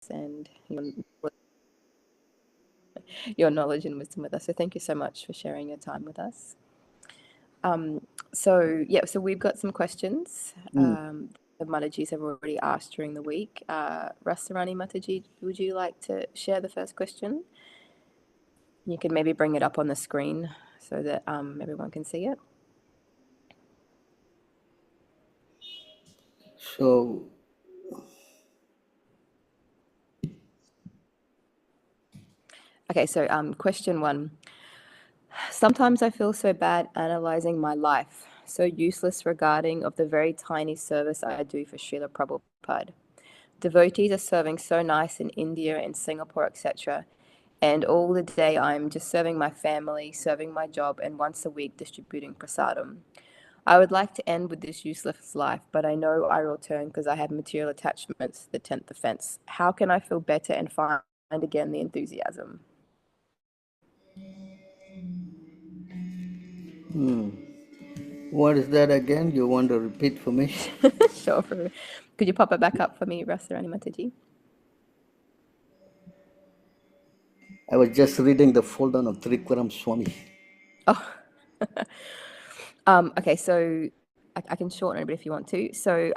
and your knowledge and wisdom with us. So thank you so much for sharing your time with us. So we've got some questions. The Matajis have already asked during the week. Rasarani Mataji, would you like to share the first question? You can maybe bring it up on the screen so that everyone can see it. So, okay, so question 1. Sometimes I feel so bad analyzing my life, so useless regarding of the very tiny service I do for Srila Prabhupada. Devotees are serving so nice in India and Singapore, etc. And all the day I'm just serving my family, serving my job, and once a week distributing prasadam. I would like to end with this useless life, but I know I will return because I have material attachments, the 10th offense. How can I feel better and find again the enthusiasm? what is that again? You want to repeat for me? Sure. Could you pop it back up for me, Rasarani Mataji? I was just reading the folder of Trikwaram Swami. Oh. Okay, so I can shorten it a bit if you want to. So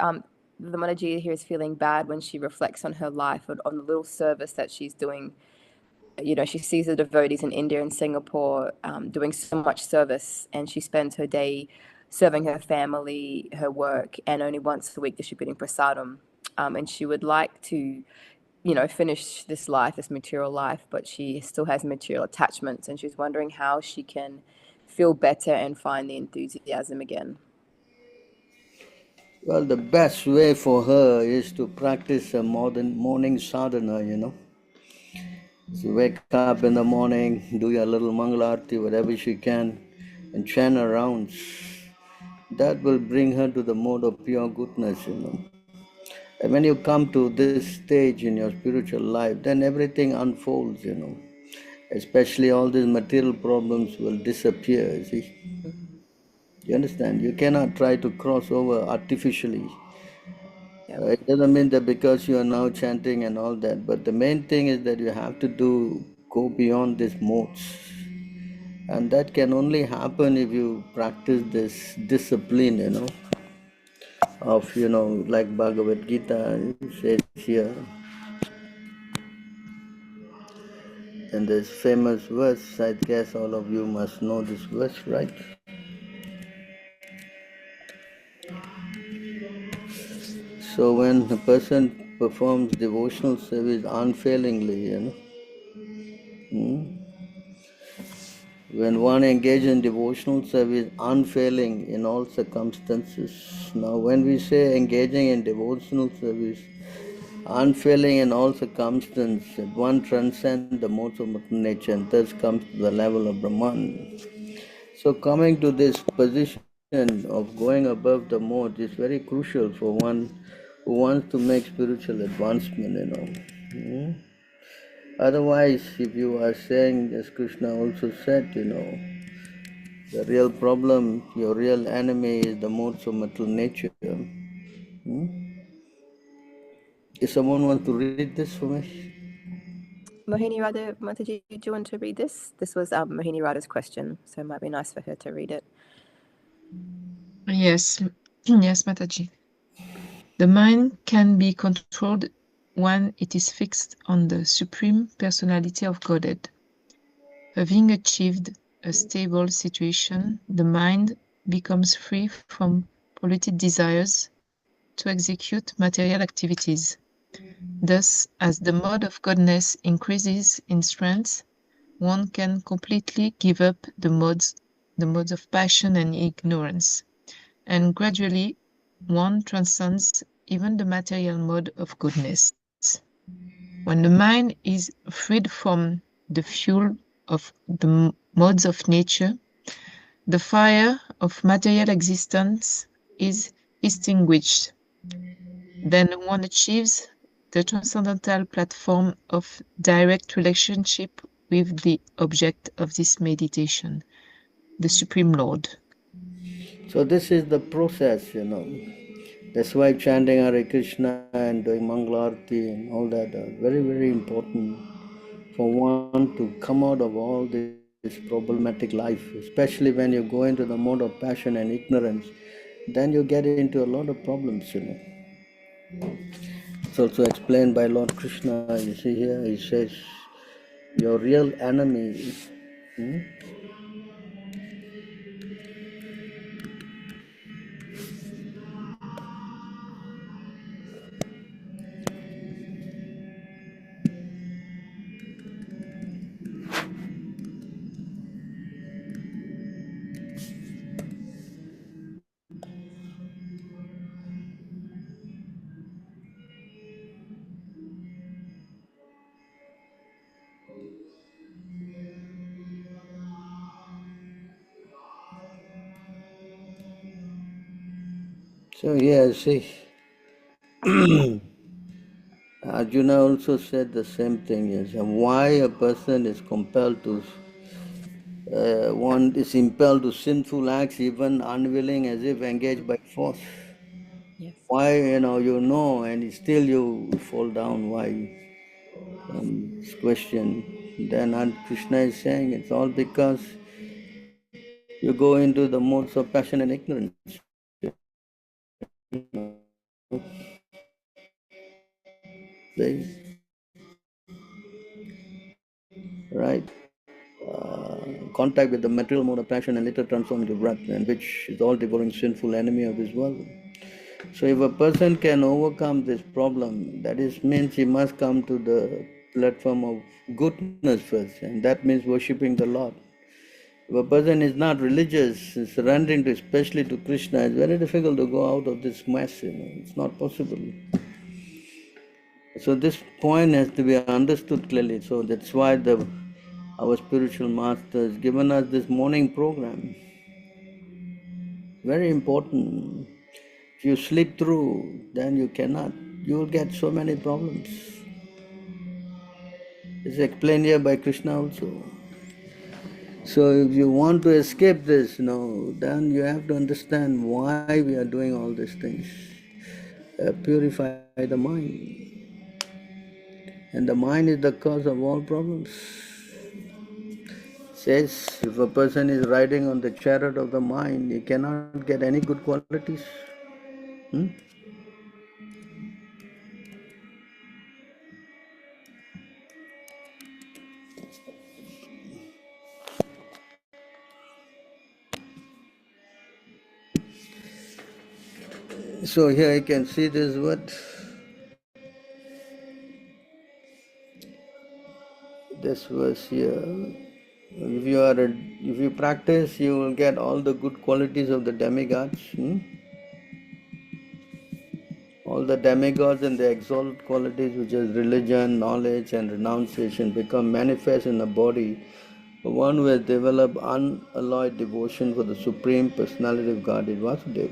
the Mataji here is feeling bad when she reflects on her life, on the little service that she's doing. You know, she sees the devotees in India and Singapore doing so much service, and she spends her day serving her family, her work, and only once a week distributing prasadam. And she would like to, finish this life, this material life, but she still has material attachments, and she's wondering how she can feel better and find the enthusiasm again. Well, the best way for her is to practice a morning sadhana, So wake up in the morning, do your little Mangalarti, whatever she can, and chant her rounds. That will bring her to the mode of pure goodness. And when you come to this stage in your spiritual life, then everything unfolds. Especially all these material problems will disappear, you see. You understand? You cannot try to cross over artificially. It doesn't mean that because you are now chanting and all that, but the main thing is that you have to go beyond these modes. And that can only happen if you practice this discipline, of, like Bhagavad Gita says here. And this famous verse, I guess all of you must know this verse, right? So when a person performs devotional service unfailingly, when one engages in devotional service unfailing in all circumstances. Now when we say engaging in devotional service unfailing in all circumstances, one transcends the modes of nature and thus comes to the level of Brahman. So coming to this position of going above the mode is very crucial for one who wants to make spiritual advancement. Otherwise, if you are saying, as Krishna also said, the real problem, your real enemy is the modes of material nature. If someone wants to read this for me. Mohini Radha Mataji, do you want to read this? This was Mohini Radha's question, so it might be nice for her to read it. Yes, Mataji. The mind can be controlled when it is fixed on the Supreme Personality of Godhead. Having achieved a stable situation, the mind becomes free from polluted desires to execute material activities. Thus, as the mode of godness increases in strength, one can completely give up the modes of passion and ignorance, and gradually one transcends even the material mode of goodness. When the mind is freed from the fuel of the modes of nature, the fire of material existence is extinguished. Then one achieves the transcendental platform of direct relationship with the object of this meditation, the Supreme Lord. So this is the process, That's why chanting Hare Krishna and doing Mangalarti and all that are very, very important for one to come out of all this problematic life, especially when you go into the mode of passion and ignorance, then you get into a lot of problems. It's also explained by Lord Krishna. You see here, he says, your real enemy. Hmm? So here, see, Arjuna also said the same thing. Yes, why a person is compelled to, one is impelled to sinful acts, even unwilling, as if engaged by force. Yes. Why, and still you fall down. Why? This question. Then Krishna is saying it's all because you go into the modes of passion and ignorance. Right? Contact with the material mode of passion and later transform into wrath, and which is all devouring sinful enemy of this world. So if a person can overcome this problem, that is means he must come to the platform of goodness first, and that means worshipping the Lord. If a person is not religious, surrendering to especially to Krishna, it's very difficult to go out of this mess. It's not possible. So this point has to be understood clearly. So that's why our spiritual master has given us this morning program. Very important. If you sleep through, then you will get so many problems. It's explained here by Krishna also. So if you want to escape this, then you have to understand why we are doing all these things. Purify the mind. And the mind is the cause of all problems. Says if a person is riding on the chariot of the mind, he cannot get any good qualities. Hmm? So here you can see this word. This verse here. If you practice, you will get all the good qualities of the demigods. All the demigods and the exalted qualities, which is religion, knowledge, and renunciation, become manifest in the body of one who has developed unalloyed devotion for the Supreme Personality of Godhead, Vasudeva.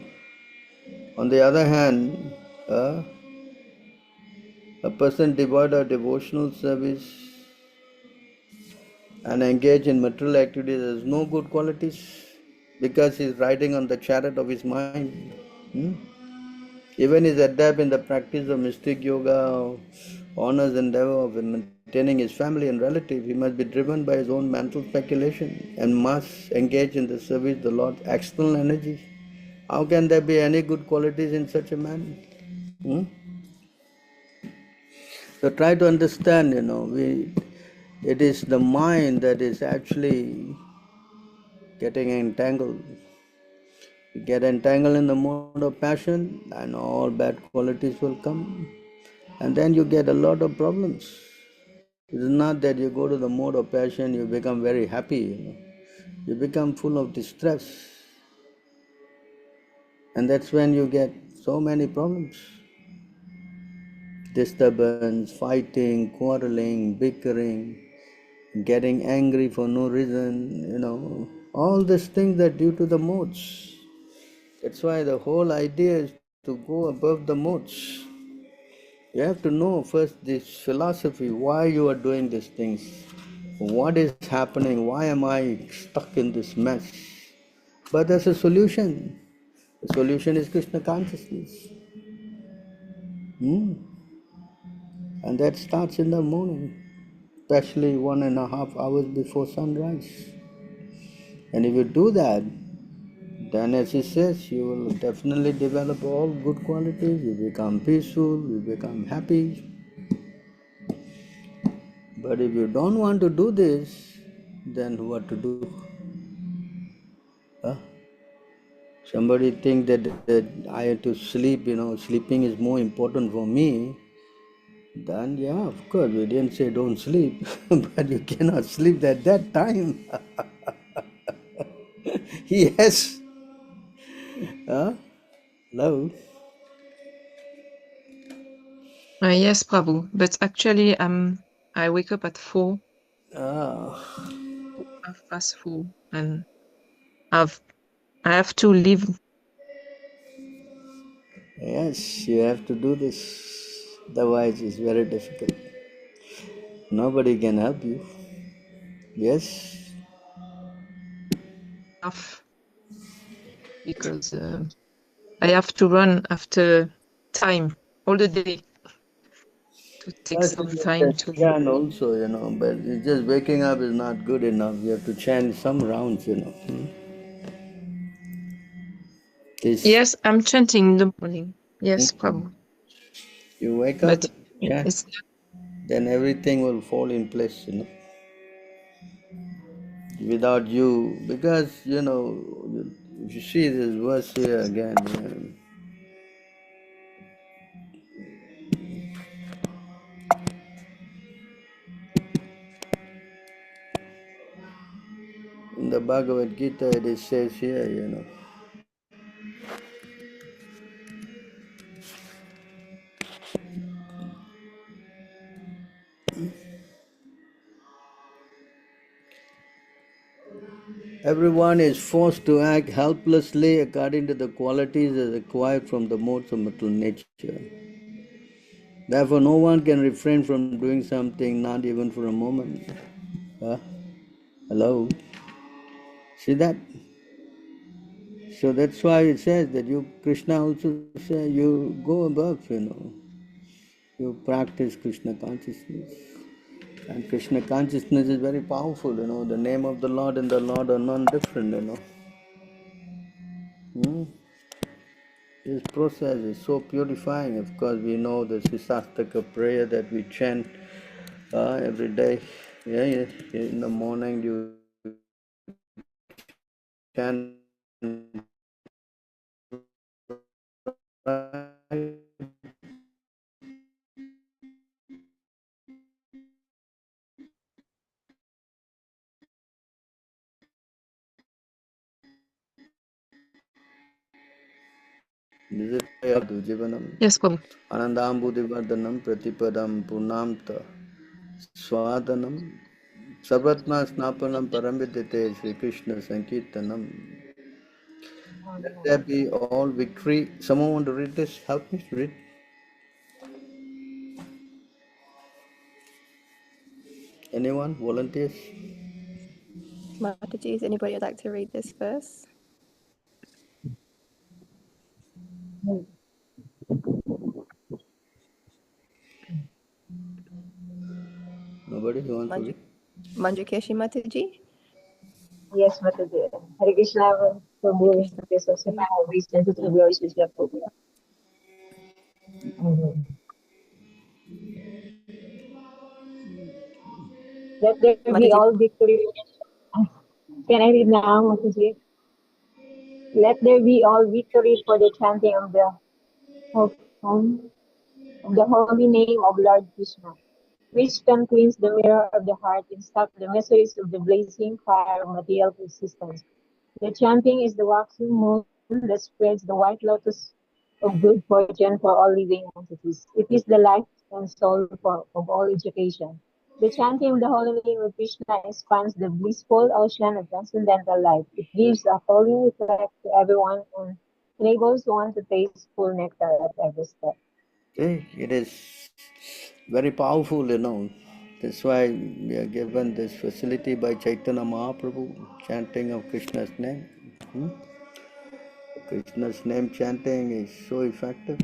On the other hand, a person devoid of devotional service and engaged in material activities has no good qualities because he is riding on the chariot of his mind. Even is adept in the practice of mystic yoga, honors endeavor of maintaining his family and relative, he must be driven by his own mental speculation and must engage in the service of the Lord's external energies. How can there be any good qualities in such a man? So try to understand, it is the mind that is actually getting entangled. You get entangled in the mode of passion, and all bad qualities will come. And then you get a lot of problems. It is not that you go to the mode of passion, you become very happy. You become full of distress. And that's when you get so many problems. Disturbance, fighting, quarreling, bickering, getting angry for no reason. All these things are due to the modes. That's why the whole idea is to go above the modes. You have to know first this philosophy, why you are doing these things, what is happening, why am I stuck in this mess. But there's a solution. The solution is Krishna consciousness. Hmm? And that starts in the morning, especially 1.5 hours before sunrise. And if you do that, then as he says, you will definitely develop all good qualities. You become peaceful, you become happy. But if you don't want to do this, then what to do? Huh? Somebody think that I have to sleep, sleeping is more important for me. Then yeah, of course, we didn't say don't sleep, but you cannot sleep at that time. Yes. Huh? Hello. Yes, Prabhu. But actually, I wake up at 4, Ah, 4:30, and I've I have to leave. yes, you have to do this. Otherwise, it's very difficult. Nobody can help you. Yes. Off because I have to run after time all the day to take Yes, some you time can to. chant also, but just waking up is not good enough. You have to chant some rounds. This Yes, I'm chanting in the morning. Yes, Prabhu. you wake up But and chant, it's then everything will fall in place. Without you, because if you see this verse here again, in the Bhagavad Gita, it says here. Everyone is forced to act helplessly according to the qualities as acquired from the modes of material nature. Therefore, no one can refrain from doing something, not even for a moment. Huh? Hello? See that? So that's why it says that Krishna also says, you go above. You practice Krishna consciousness. And Krishna consciousness is very powerful. The name of the Lord and the Lord are non different. Hmm? This process is so purifying. Of course, we know the Sisastaka prayer that we chant every day. Yeah, yeah. In the morning, you chant right. This is Jivanam. yes, Prabhu. Anandambudivardhanam Pratipadam Purnamta Swadanam Savatma Snapanam Paramvidite Sri Krishna Sankirtanam. Let there be all victory. Someone want to read this? Help me read. Anyone? Volunteers? Mataji, is anybody would like to read this verse? Nobody? You want to Manju, read? Manjukeshi Mataji? Yes, Mataji. Hare Krishna, Hare Prabhu, Krishna this was a Mataji. power reason to the glory to the Prabhu. Mhm. Let there be Mataji, all victory. Can I read now, Mataji? Let there be all victory for the chanting of of, of the holy name of Lord Krishna, which can cleanse the mirror of the heart and stop the miseries of the blazing fire of material existence. The chanting is the waxing moon that spreads the white lotus of good fortune for all living entities. It is the life and soul of all education. The chanting of the holy name of Krishna expands the blissful ocean of transcendental life. It gives a holy effect to everyone and enables one to taste full nectar at every step. Okay, it is very powerful. That's why we are given this facility by Chaitanya Mahaprabhu, chanting of Krishna's name. Hmm? Krishna's name chanting is so effective.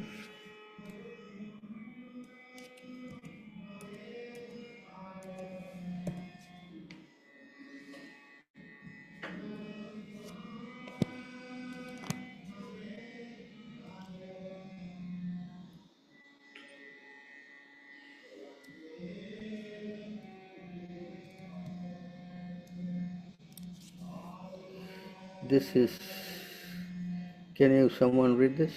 This is, can you someone read this?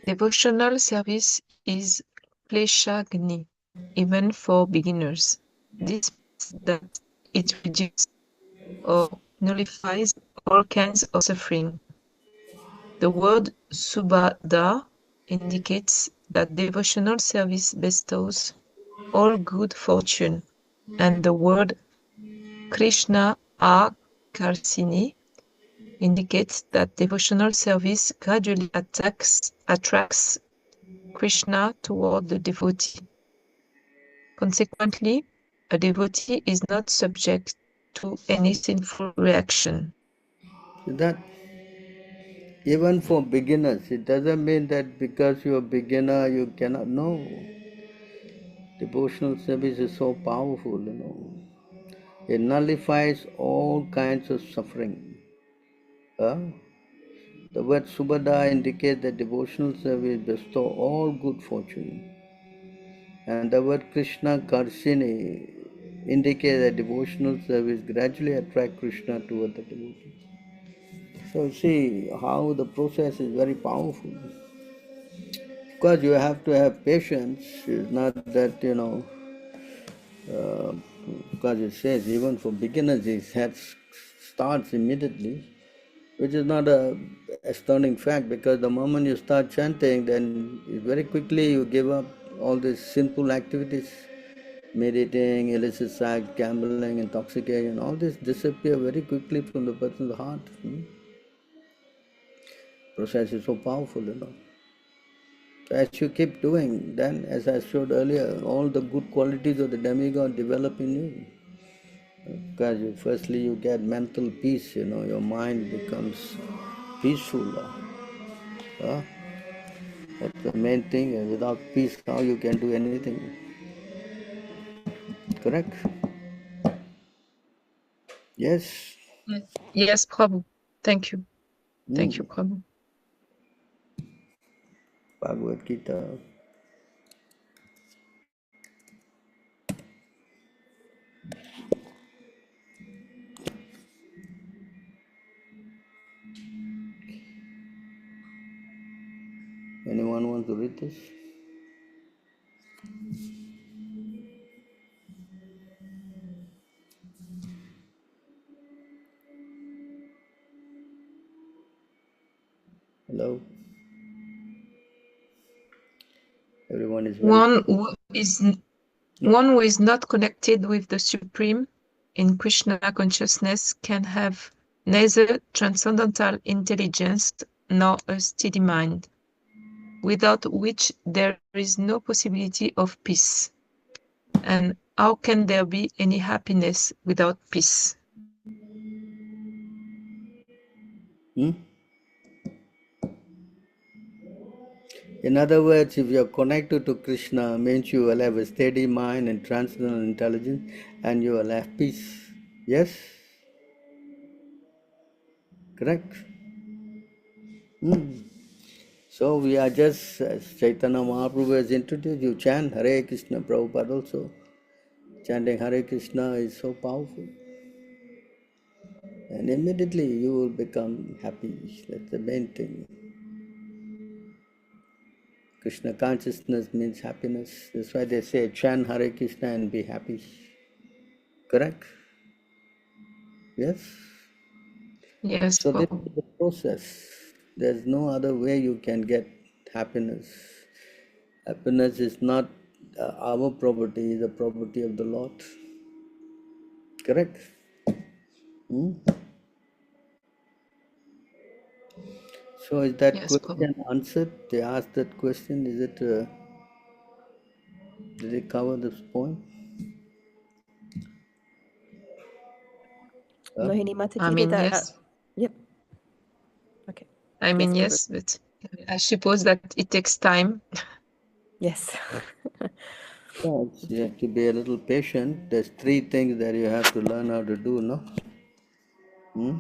Devotional service is kleshagni, even for beginners. This means that it reduces or nullifies all kinds of suffering. The word subhadha indicates that devotional service bestows all good fortune, and the word Krishna Akarsini indicates that devotional service gradually attracts Krishna toward the devotee. Consequently, a devotee is not subject to any sinful reaction. That even for beginners, it doesn't mean that because you're a beginner you cannot know. Devotional service is so powerful, It nullifies all kinds of suffering. The word Subhada indicates that devotional service bestows all good fortune. And the word Krishna Karshini indicates that devotional service gradually attracts Krishna toward the devotee. So see how the process is very powerful. Of course, you have to have patience. It's not that, because it says even for beginners, starts immediately, which is not a astounding fact because the moment you start chanting, then very quickly you give up all these sinful activities, meditating, illicit sex, gambling, intoxication, all this disappear very quickly from the person's heart. Process is so powerful. As you keep doing, then as I showed earlier, all the good qualities of the demigod develop in you. Because firstly you get mental peace, your mind becomes peaceful. That's the main thing. Without peace, how you can do anything? Correct? Yes. Yes, Prabhu. Thank you. Thank you, Mm. Prabhu. Bhagavad Gita. Anyone want to read this? Hello? Everyone is very... One who is not connected with the Supreme in Krishna consciousness can have neither transcendental intelligence nor a steady mind, without which there is no possibility of peace. And how can there be any happiness without peace? Hmm? In other words, if you are connected to Krishna, means you will have a steady mind and transcendental intelligence, and you will have peace. Yes? Correct? So we are just, as Chaitanya Mahaprabhu has introduced, you chant Hare Krishna, Prabhupada also. Chanting Hare Krishna is so powerful. And immediately you will become happy. That's the main thing. Krishna consciousness means happiness. That's why they say chant Hare Krishna and be happy. Correct? Yes? Yes, So this Prabhu. is the process. There's no other way you can get happiness. Happiness is not our property, it's the property of the Lord. Correct? Hmm? So is that Yes, Prabhu. question answered? They asked that question. Is it? Did it cover this point? Mohini I Mataji, did mean, that? yes. Yep. Okay. I Yes, mean, Prabhu. yes, but I suppose that it takes time. Yes. Yes, you have to be a little patient. There's three things that you have to learn how to do, no? Hmm?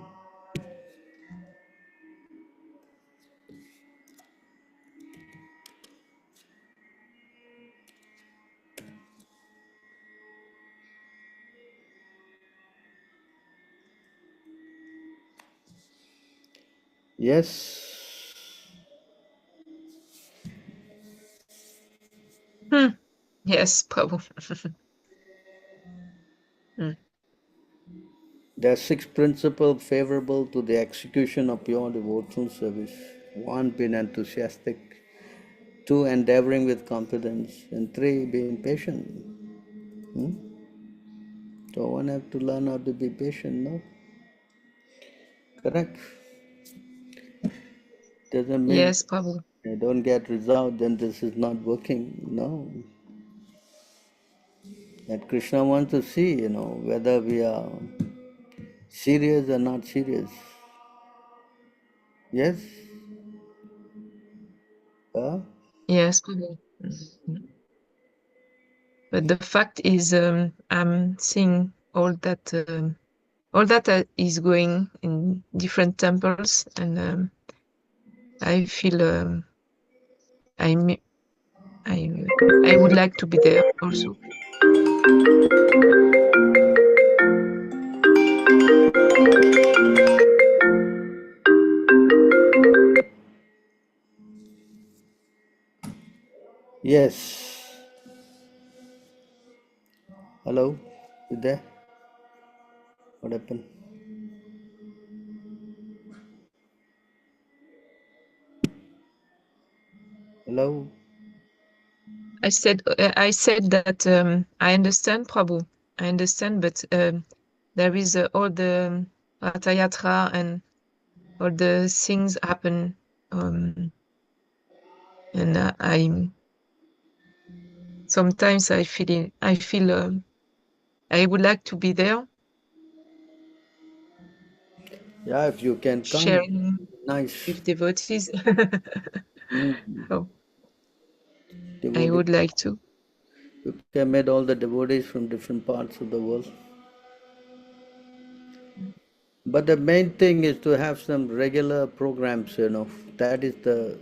Yes. Yes, Prabhu. There are 6 principles favorable to the execution of pure devotional service. 1, being enthusiastic. 2, endeavoring with confidence. And 3, being patient. So one have to learn how to be patient, no? Correct. Doesn't mean Yes, Prabhu. you don't get result, then this is not working. No. That Krishna wants to see, whether we are serious or not serious. Yes? Huh? Yes, Prabhu. But the fact is, I'm seeing all that is going in different temples, and I feel I mi- I would like to be there also. Yes. Hello? You there? What happened? Hello? I said that I understand, Prabhu. I understand, but there is all the Ratha Yatra and all the things happen, and I sometimes I feel I would like to be there, Yeah, if you can come, sharing nice. with devotees. Mm. Oh, I Devotee. would like to. You can meet all the devotees from different parts of the world. But the main thing is to have some regular programs. That is the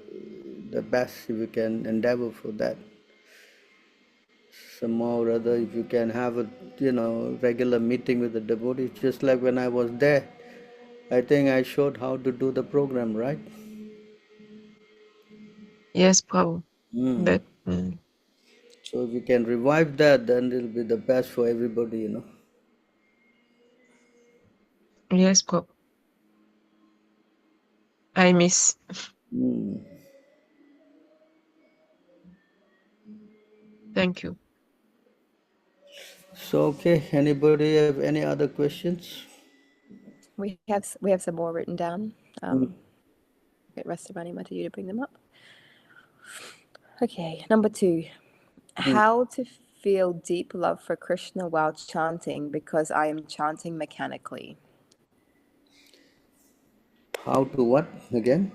best if you can endeavor for that. Somehow or other, if you can have a regular meeting with the devotees, just like when I was there, I think I showed how to do the program, right? Yes, Prabhu. Mm. But So if you can revive that, then it'll be the best for everybody. yes, Prabhu. I miss. Mm. Thank you. So, okay, anybody have any other questions? We have some more written down. Mm. Get Rastamani Matayu to bring them up. Okay, number 2. Mm. How to feel deep love for Krishna while chanting because I am chanting mechanically. How to what again?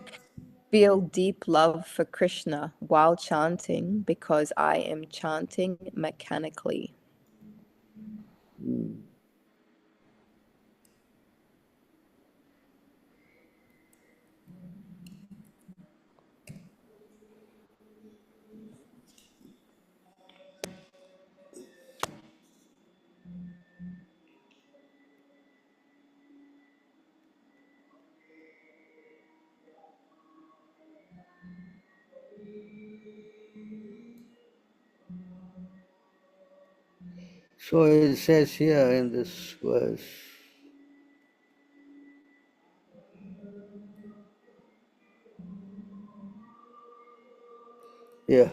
Feel deep love for Krishna while chanting because I am chanting mechanically. Mm. So it says here in this verse, yeah.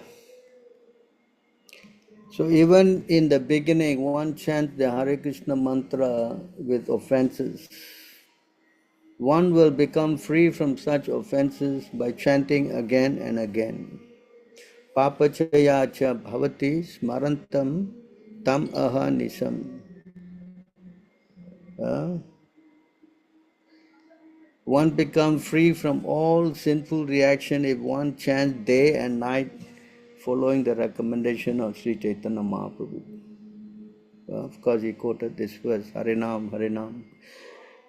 So even in the beginning, one chants the Hare Krishna mantra with offenses. One will become free from such offenses by chanting again and again. Papachaya cha bhavati smarantam tam aha nisam. Uh, One becomes free from all sinful reaction if one chants day and night following the recommendation of Sri Chaitanya Mahaprabhu. Of course, he quoted this verse, Harinam, Harinam.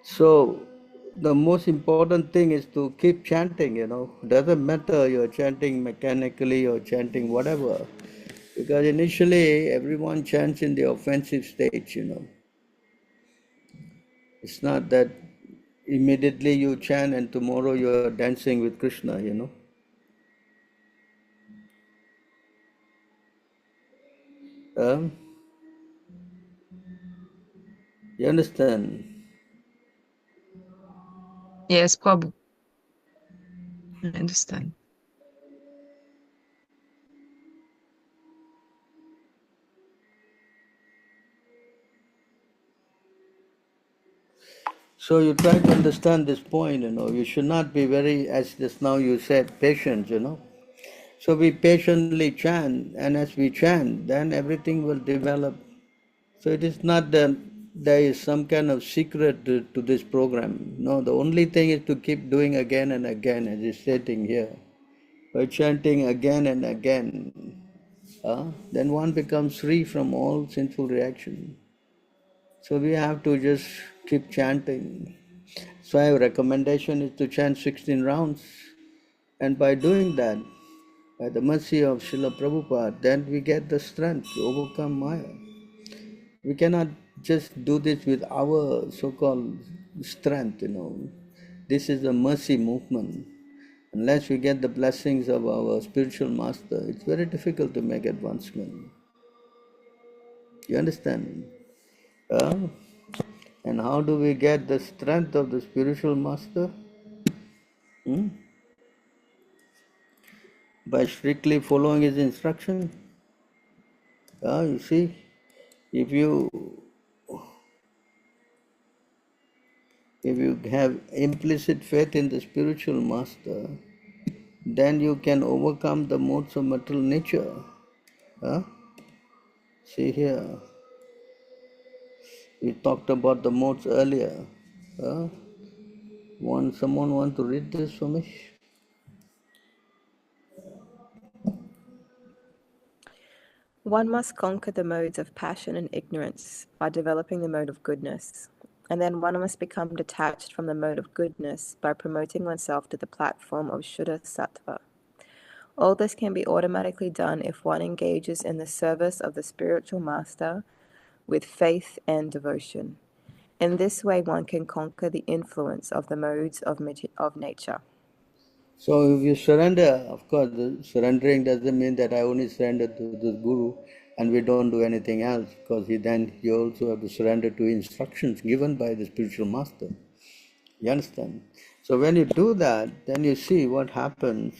So, the most important thing is to keep chanting. Doesn't matter you're chanting mechanically or chanting whatever. Because initially, everyone chants in the offensive stage. It's not that immediately you chant and tomorrow you are dancing with Krishna, you know. You understand? Yes, Prabhu. I understand. So you try to understand this point, you know. You should not be very, as just now you said, patient, you know. So we patiently chant, and as we chant, then everything will develop. So it is not that there is some kind of secret to this program. No, the only thing is to keep doing again and again, as is stating here. By chanting again and again, then one becomes free from all sinful reaction. So we have to just keep chanting. So my recommendation is to chant 16 rounds. And by doing that, by the mercy of Srila Prabhupada, then we get the strength to overcome Maya. We cannot just do this with our so-called strength, you know. This is a mercy movement. Unless we get the blessings of our spiritual master, it's very difficult to make advancement. You understand? And how do we get the strength of the spiritual master? Hmm? By strictly following his instruction. You see, if you have implicit faith in the spiritual master, then you can overcome the modes of material nature. See here, we talked about the modes earlier. Someone want to read this for me? One must conquer the modes of passion and ignorance by developing the mode of goodness. And then one must become detached from the mode of goodness by promoting oneself to the platform of Shuddha Sattva. All this can be automatically done if one engages in the service of the spiritual master with faith and devotion. In this way, one can conquer the influence of the modes of nature. So if you surrender, of course, surrendering doesn't mean that I only surrender to the Guru and we don't do anything else, because then you also have to surrender to instructions given by the spiritual master. You understand? So when you do that, then you see what happens.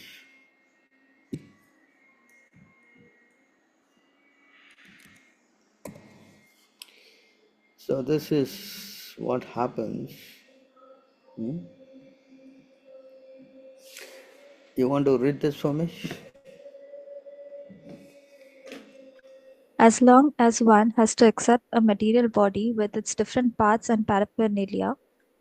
So this is what happens. You want to read this for me? As long as one has to accept a material body with its different parts and paraphernalia,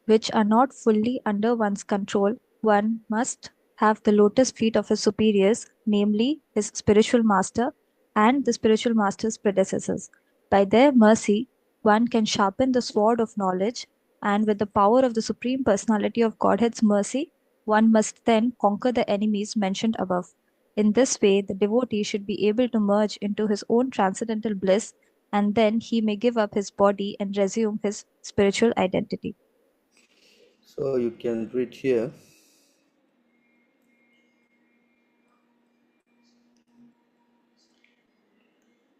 which are not fully under one's control, one must have the lotus feet of his superiors, namely his spiritual master and the spiritual master's predecessors. By their mercy, one can sharpen the sword of knowledge, and with the power of the Supreme Personality of Godhead's mercy, one must then conquer the enemies mentioned above. In this way, the devotee should be able to merge into his own transcendental bliss, and then he may give up his body and resume his spiritual identity. So you can read here.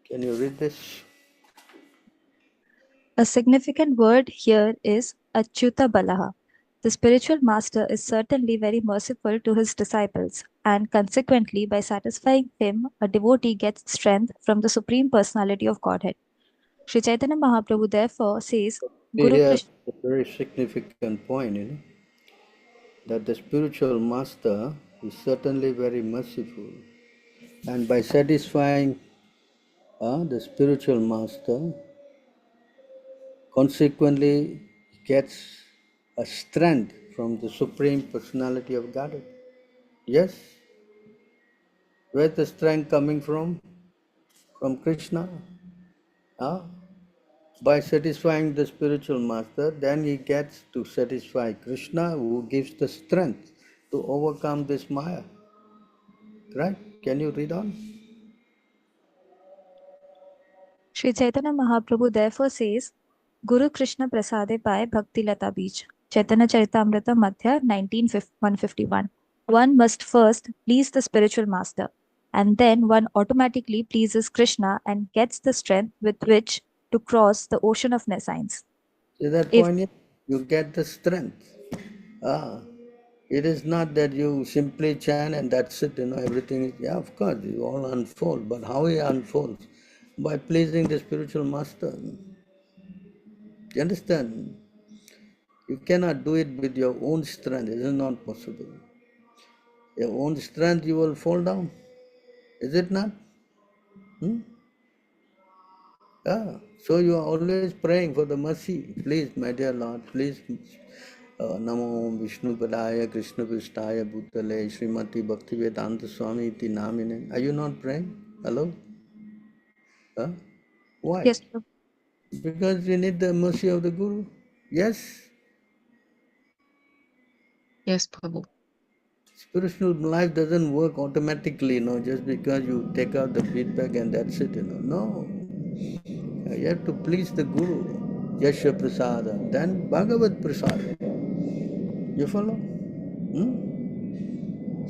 Can you read this? A significant word here is Achyuta Balaha. The spiritual master is certainly very merciful to his disciples, and consequently, by satisfying him, a devotee gets strength from the Supreme Personality of Godhead. Sri Chaitanya Mahaprabhu therefore says, See Guru here, Krishna. a very significant point, that the spiritual master is certainly very merciful. And by satisfying the spiritual master, consequently gets a strength from the Supreme Personality of Godhead. Yes? Where's the strength coming from? From Krishna. By satisfying the spiritual master, then he gets to satisfy Krishna, who gives the strength to overcome this Maya. Right? Can you read on? Sri Chaitanya Mahaprabhu therefore says, Guru Krishna Prasade Pai Bhakti Lata Beej. Chaitanya Charitamrita Madhya 151. One must first please the spiritual master, and then one automatically pleases Krishna and gets the strength with which to cross the ocean of nescience. See that If point? You get the strength. It is not that you simply chant and that's it, everything is, yeah, of course, you all unfold, but how it unfolds? By pleasing the spiritual master. You understand? You cannot do it with your own strength, it is not possible. Your own strength, you will fall down. Is it not? Yeah. So you are always praying for the mercy. Please, my dear Lord, please. Namo Vishnu Padaya Krishna Pristaya Bhutale Srimati Bhaktivedanta Swami iti namine. Are you not praying? Hello? Huh? Why? yes, Prabhu. Because we need the mercy of the Guru. Yes. Yes, Prabhu. Spiritual life doesn't work automatically, just because you take out the feedback and that's it, No. You have to please the Guru. Yasha Prasada. Then Bhagavad Prasada. You follow?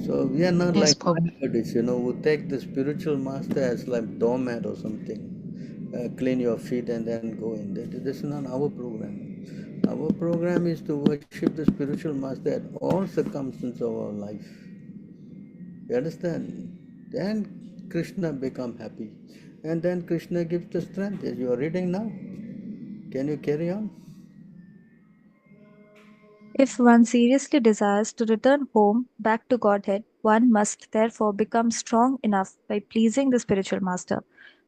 So we are not Yes, like Prabhu. Mayavadis, who take the spiritual master as like doormat or something. Clean your feet and then go in. This is not our program. Our program is to worship the spiritual master at all circumstances of our life. You understand? Then Krishna become happy. And then Krishna gives the strength, as you are reading now. Can you carry on? If one seriously desires to return home back to Godhead, one must therefore become strong enough by pleasing the spiritual master.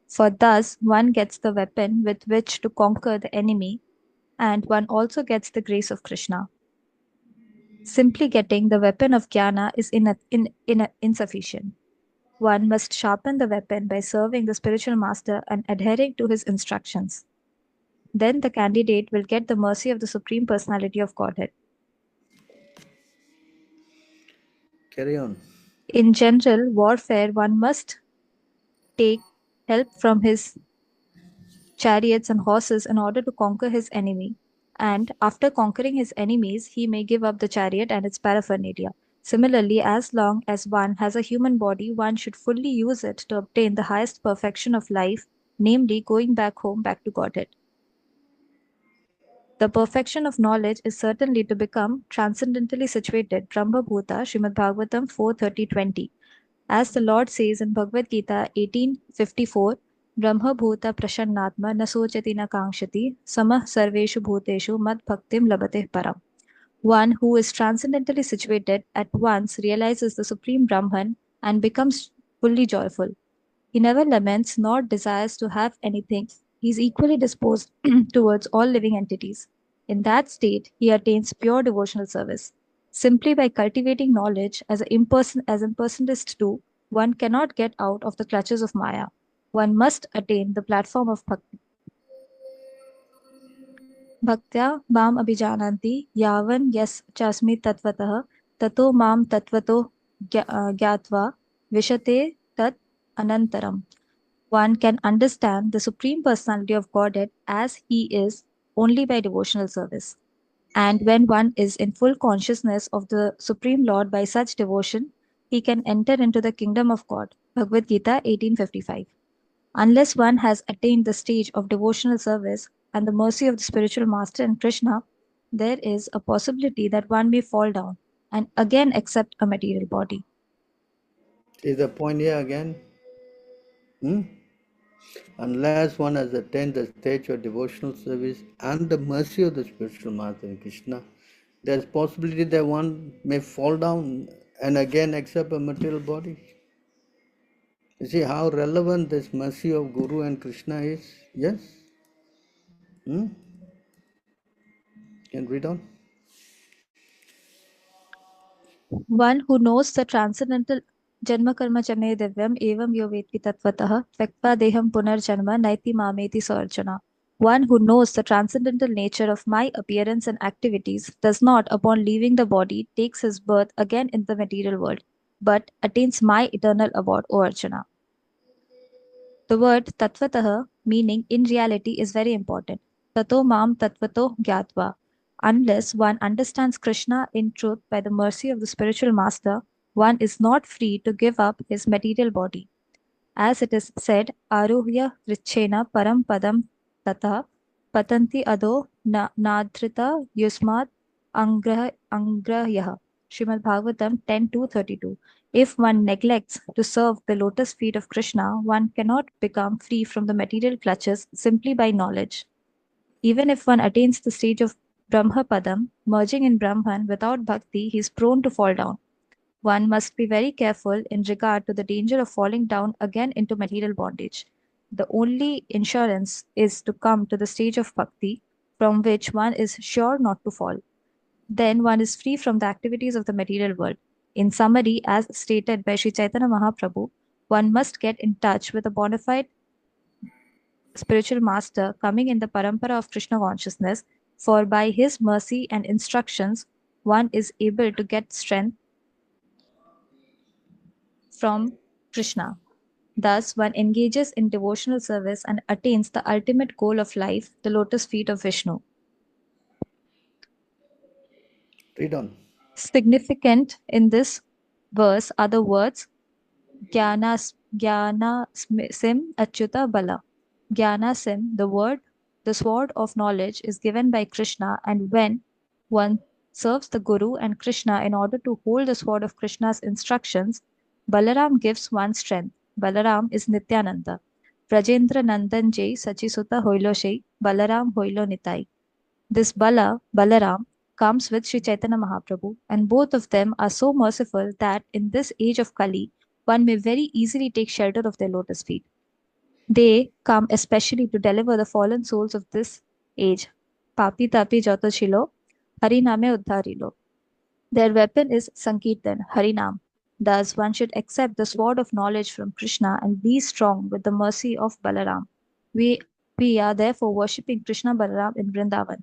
For thus one gets the weapon with which to conquer the enemy, and one also gets the grace of Krishna. Simply getting the weapon of jnana is insufficient. One must sharpen the weapon by serving the spiritual master and adhering to his instructions. Then the candidate will get the mercy of the Supreme Personality of Godhead. Carry on. In general warfare, one must take help from his chariots and horses in order to conquer his enemy. And after conquering his enemies, he may give up the chariot and its paraphernalia. Similarly, as long as one has a human body, one should fully use it to obtain the highest perfection of life, namely going back home, back to Godhead. The perfection of knowledge is certainly to become transcendentally situated. Brahma Bhuta, Srimad Bhagavatam 4:30-20. As the Lord says in Bhagavad Gita 18:54, Brahma Bhuta Prashannatma na sochati na kangshati samah sarveshu bhuteshu mad bhaktim labate param. One who is transcendentally situated at once realizes the Supreme Brahman and becomes fully joyful. He never laments nor desires to have anything. He is equally disposed towards all living entities. In that state, he attains pure devotional service. Simply by cultivating knowledge as impersonalists do, one cannot get out of the clutches of Maya. One must attain the platform of bhakti. Bhaktya mam abhijananti yavan yas chasmi tatvatah tato mam tatvato gyatva vishate tat anantaram. One can understand the Supreme Personality of Godhead as He is only by devotional service. And when one is in full consciousness of the Supreme Lord by such devotion, he can enter into the kingdom of God. Bhagavad Gita 18:55. Unless one has attained the stage of devotional service and the mercy of the spiritual master and Krishna, there is a possibility that one may fall down and again accept a material body. Is the point here again? Unless one has attained the stage of devotional service and the mercy of the spiritual master Krishna, there's possibility that one may fall down and again accept a material body. You see how relevant this mercy of Guru and Krishna is? Yes? Can read on? One who knows the transcendental Janma Karma Chame Divyam Evam Yovetvi Tatvatah Tvekpa Deham Punarjanma Naiti Mameti Sarjana. One who knows the transcendental nature of my appearance and activities does not, upon leaving the body, takes his birth again in the material world, but attains my eternal award, O Arjuna. The word Tatvatah, meaning in reality, is very important. Tato Mam Tatvato Gyatva. Unless one understands Krishna in truth by the mercy of the spiritual master, one is not free to give up his material body. As it is said, Aruhya Richena Param Padam Tata Patanti Ado Nadrita Yusmat Angrahyaha. Srimad Bhagavatam 10:2-32. If one neglects to serve the lotus feet of Krishna, one cannot become free from the material clutches simply by knowledge. Even if one attains the stage of Brahmapadam, merging in Brahman without bhakti, he is prone to fall down. One must be very careful in regard to the danger of falling down again into material bondage. The only insurance is to come to the stage of bhakti, from which one is sure not to fall. Then one is free from the activities of the material world. In summary, as stated by Sri Chaitanya Mahaprabhu, one must get in touch with a bona fide spiritual master coming in the parampara of Krishna consciousness, for by his mercy and instructions, one is able to get strength from Krishna. Thus, one engages in devotional service and attains the ultimate goal of life, the lotus feet of Vishnu. Read on. Significant in this verse are the words Jnana Sim Achyuta Bala. Jnana Sim, the sword of knowledge, is given by Krishna, and when one serves the Guru and Krishna in order to hold the sword of Krishna's instructions, Balaram gives one strength. Balaram is Nityananda. Brajendra Nandan Jai Sachisuta Hoilo Shai, Balaram Hoilo Nitai. This Balaram, comes with Sri Chaitanya Mahaprabhu, and both of them are so merciful that in this age of Kali, one may very easily take shelter of their lotus feet. They come especially to deliver the fallen souls of this age. Papi tapi joto chilo, Hariname uddharilo. Their weapon is Sankirtan, Harinam. Thus, one should accept the sword of knowledge from Krishna and be strong with the mercy of Balaram. We are therefore worshipping Krishna Balaram in Vrindavan.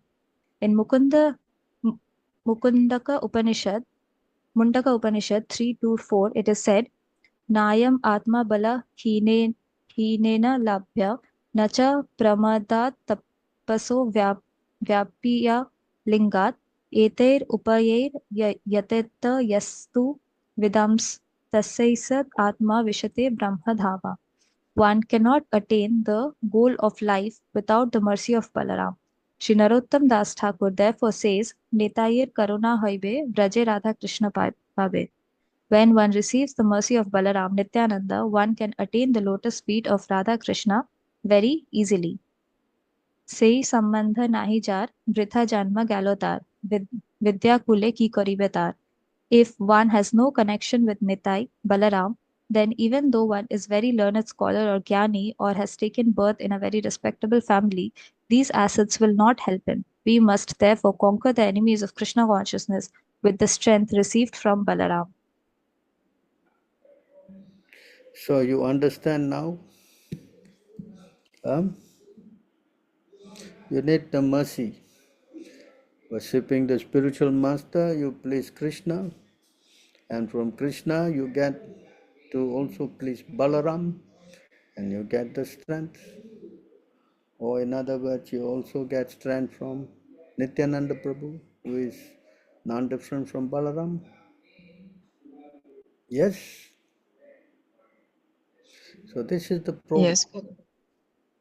In Mukundaka Upanishad 3-4, it is said, Nayam Atma Bala Hinena Labhya Nacha Pramadat Tapaso Vyapya Lingat Eter Upayer Yateta Yastu Vidams Tasaisat Atma Vishate Brahma Dhava. One cannot attain the goal of life without the mercy of Balaram. Sri Narottam Das Thakur therefore says, Netayir Karuna Haibe Braje Radha Krishna Pabe. When one receives the mercy of Balaram Nityananda, one can attain the lotus feet of Radha Krishna very easily. Sei sambandha nahi jar, vritha janma galotar, vidya kule ki koribetar. If one has no connection with Nitai, Balaram, then even though one is very learned scholar or jnani or has taken birth in a very respectable family, these assets will not help him. We must therefore conquer the enemies of Krishna consciousness with the strength received from Balaram. So you understand now? You need the mercy. Worshipping the spiritual master, you please Krishna, and from Krishna you get to also please Balaram, and you get the strength. Or in other words, you also get strength from Nityananda Prabhu, who is non-different from Balaram. Yes. So this is the program. Yes.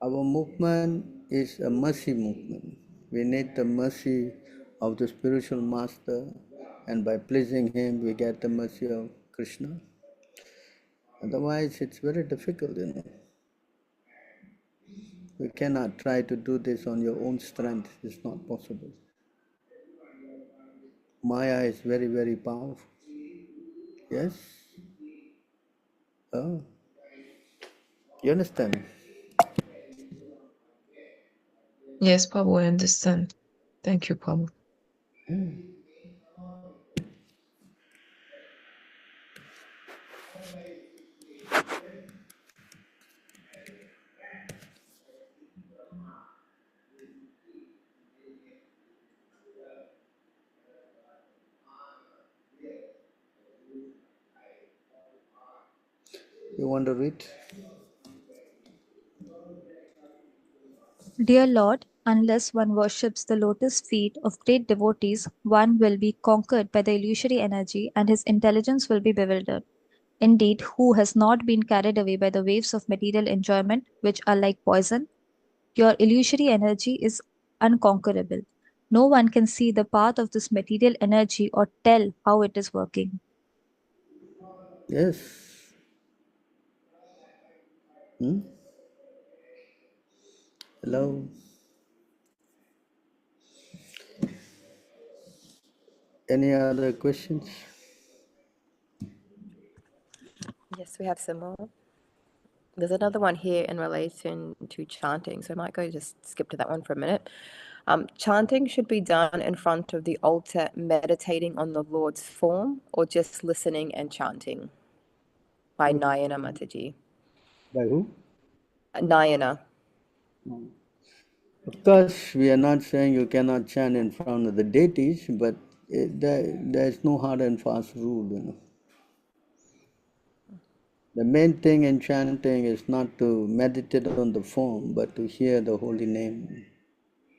Our movement is a mercy movement. We need the mercy of the spiritual master, and by pleasing him, we get the mercy of Krishna. Otherwise, it's very difficult, You cannot try to do this on your own strength. It's not possible. Maya is very, very powerful. Yes? Oh. You understand? Yes, Prabhu, I understand. Thank you, Prabhu. You want to read? Dear Lord, unless one worships the lotus feet of great devotees, one will be conquered by the illusory energy and his intelligence will be bewildered. Indeed, who has not been carried away by the waves of material enjoyment, which are like poison? Your illusory energy is unconquerable. No one can see the path of this material energy or tell how it is working. Yes. Hmm? Hello. Any other questions? Yes, we have some more. There's another one here in relation to chanting, so I might go just skip to that one for a minute. Chanting should be done in front of the altar, meditating on the Lord's form, or just listening and chanting. By Nayana Mataji. By who? Nayana. Of course, we are not saying you cannot chant in front of the deities, but there is no hard and fast rule, you know. The main thing in chanting is not to meditate on the form, but to hear the holy name.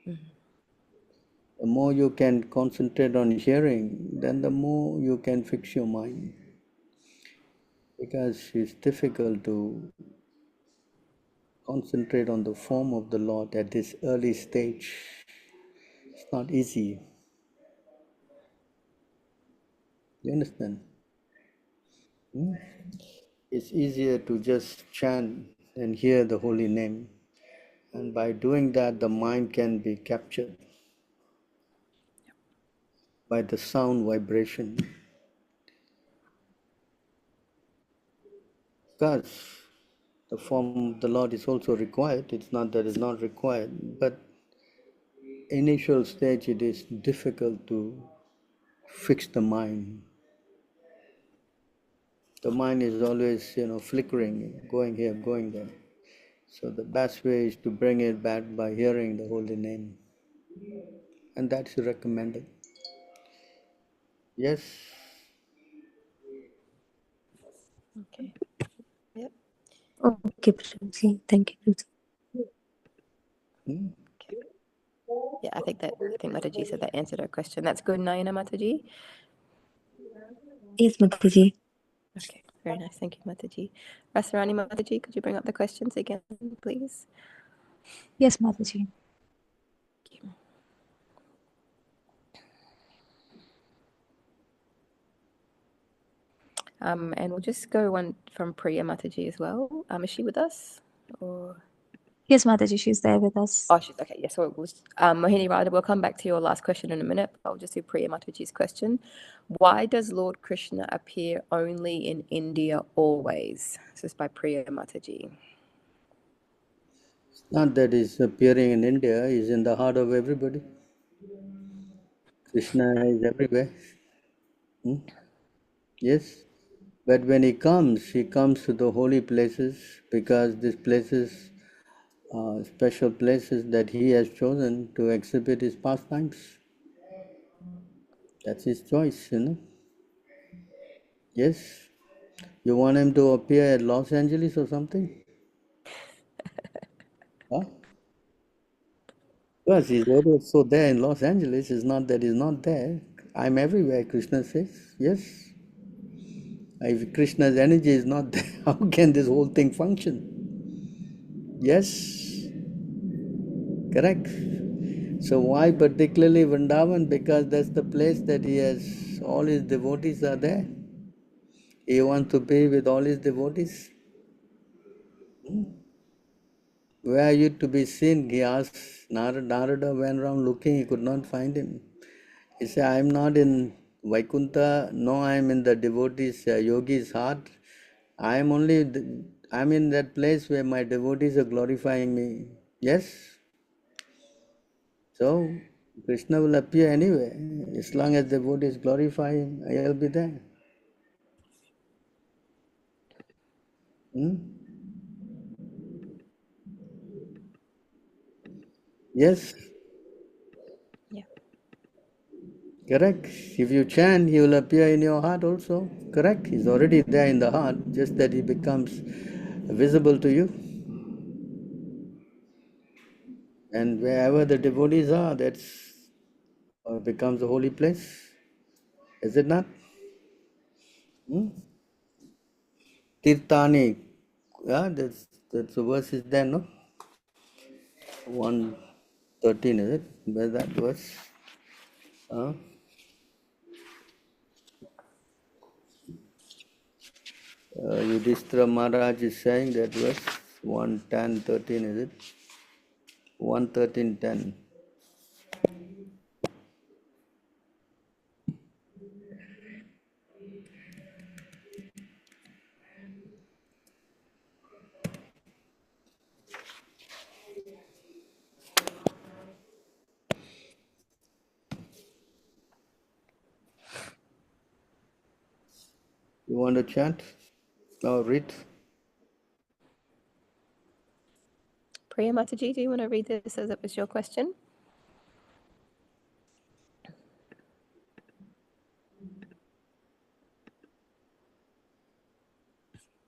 The more you can concentrate on hearing, then the more you can fix your mind. Because it's difficult to concentrate on the form of the Lord at this early stage. It's not easy. You understand? Hmm? It's easier to just chant and hear the holy name. And by doing that, the mind can be captured by the sound vibration. Because the form of the Lord is also required. It's not that it's not required, but initial stage it is difficult to fix the mind. The mind is always, flickering, going here, going there. So the best way is to bring it back by hearing the holy name. And that's recommended. Yes. Okay. Yep. Okay, Prabhuji. Thank you, Prabhuji. Hmm? Okay. Yeah, I think Mataji said that answered our question. That's good, Nayana Mataji. Yes, Mataji. Okay, very nice. Thank you, Mataji. Rasarani Mataji, could you bring up the questions again, please? Yes, Mataji. And we'll just go one from Priya Mataji as well. Is she with us? Or Yes, Mataji, she's there with us. oh, she's okay. Yes, so Mohini Radha, we'll come back to your last question in a minute. I'll just do Priya Mataji's question. Why does Lord Krishna appear only in India always? This is by Priya Mataji. Not that he's appearing in India, he's in the heart of everybody. Krishna is everywhere. Hmm? Yes. But when he comes to the holy places because these places are special places that he has chosen to exhibit his pastimes. That's his choice, Yes. You want him to appear at Los Angeles or something? Huh? Because he's also there in Los Angeles. It's not that he's not there. I'm everywhere, Krishna says. Yes. If Krishna's energy is not there, how can this whole thing function? Yes. Correct. So why particularly Vrindavan? Because that's the place that he has, all his devotees are there. He wants to be with all his devotees. Where are you to be seen? He asked. Narada went around looking, he could not find him. He said, I am not in Vaikunta, no, I am in the devotee's, yogi's heart. I am only, I am in that place where my devotees are glorifying me. Yes? So, Krishna will appear anywhere. As long as devotees glorify him, I will be there. Hmm? Yes? Yeah. Correct. If you chant, he will appear in your heart also. Correct. He's already there in the heart, just that he becomes visible to you. And wherever the devotees are, that's becomes a holy place. Is it not? Hmm? Tirtani. Yeah, that's the verse is there, no? 113, is it? Where's that verse? Uh, Yudhishthira Maharaj is saying that verse 1:10:13, is it? 1:13:10. You want to chant or read? Priya Mataji, do you want to read this as it was your question?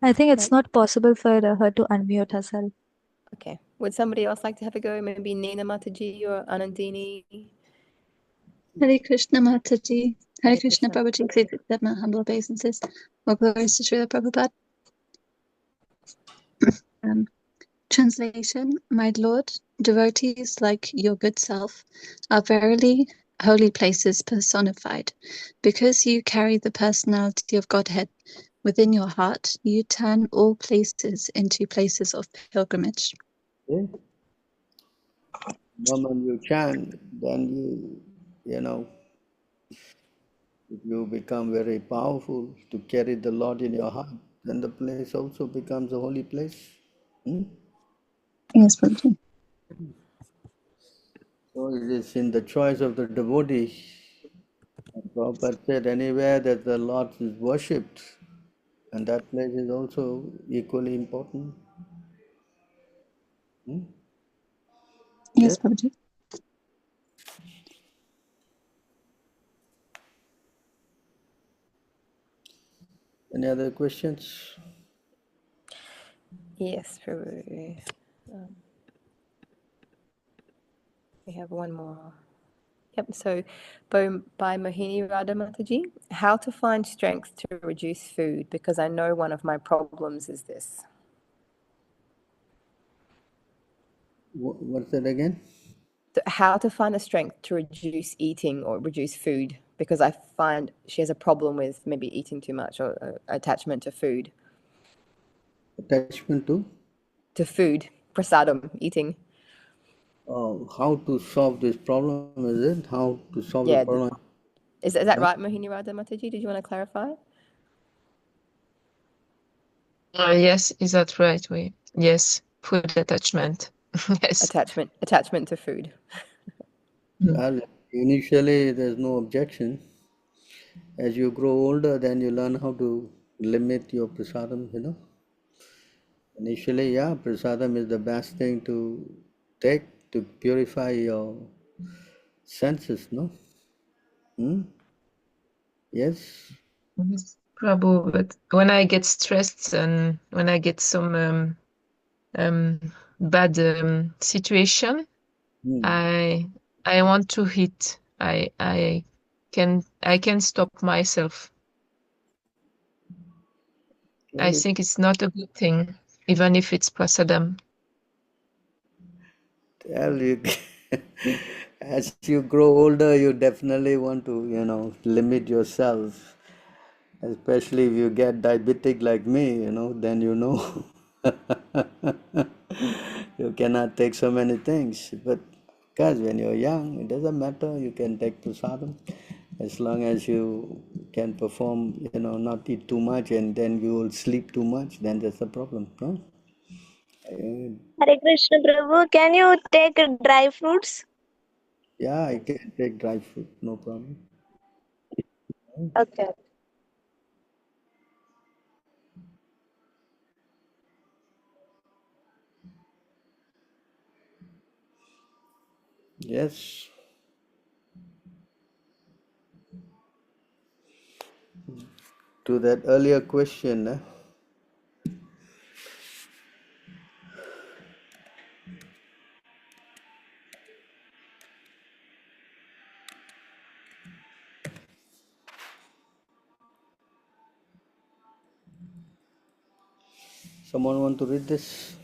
I think it's No? not possible for her to unmute herself. Okay. Would somebody else like to have a go? Maybe Nina Mataji or Anandini? Hare Krishna Mataji. Hare Hare Krishna Krishna. Prabhuji. Please accept my humble obeisances. More glories to Srila Prabhupada. Um, Translation. My Lord, devotees like your good self are verily holy places personified. Because you carry the personality of Godhead within your heart, you turn all places into places of pilgrimage. Okay. The moment you chant, then you become very powerful to carry the Lord in your heart. Then the place also becomes a holy place. Hmm? Yes, Prabhuji. So it is in the choice of the devotee. Prabhupada said anywhere that the Lord is worshipped, and that place is also equally important. Hmm? Yes, Yes. Prabhuji. Any other questions? Yes, Prabhu. We have one more. Yep. So, by Mohini Radha Mataji, how to find strength to reduce food, because I know one of my problems is this. What's that again? So how to find the strength to reduce eating or reduce food, because I find she has a problem with maybe eating too much or attachment to food. Attachment To food, prasadam, eating. how to solve this problem, is it? How to solve the Yeah. problem? Is that right, Mohini Radha Mataji? Did you want to clarify? Yes, is that right? Yes, food attachment. Yes. Attachment to food. Well, initially there's no objection. As you grow older, then you learn how to limit your prasadam. Initially, yeah, prasadam is the best thing to take to purify your senses, no? Hmm? Yes? Yes, Prabhu, but when I get stressed and when I get some bad situation, Hmm. I want to eat. I can stop myself. I Well, think it's not a good thing, even if it's prasadam. well, as you grow older, you definitely want to, limit yourself. Especially if you get diabetic like me, then you cannot take so many things. But because when you're young, it doesn't matter. You can take prasadam as long as you can perform, not eat too much and then you will sleep too much, then that's the problem. No? Hare Krishna Prabhu, can you take dry fruits? Yeah, I can take dry fruit, no problem. Okay. Yes. To that earlier question, Someone want to read this?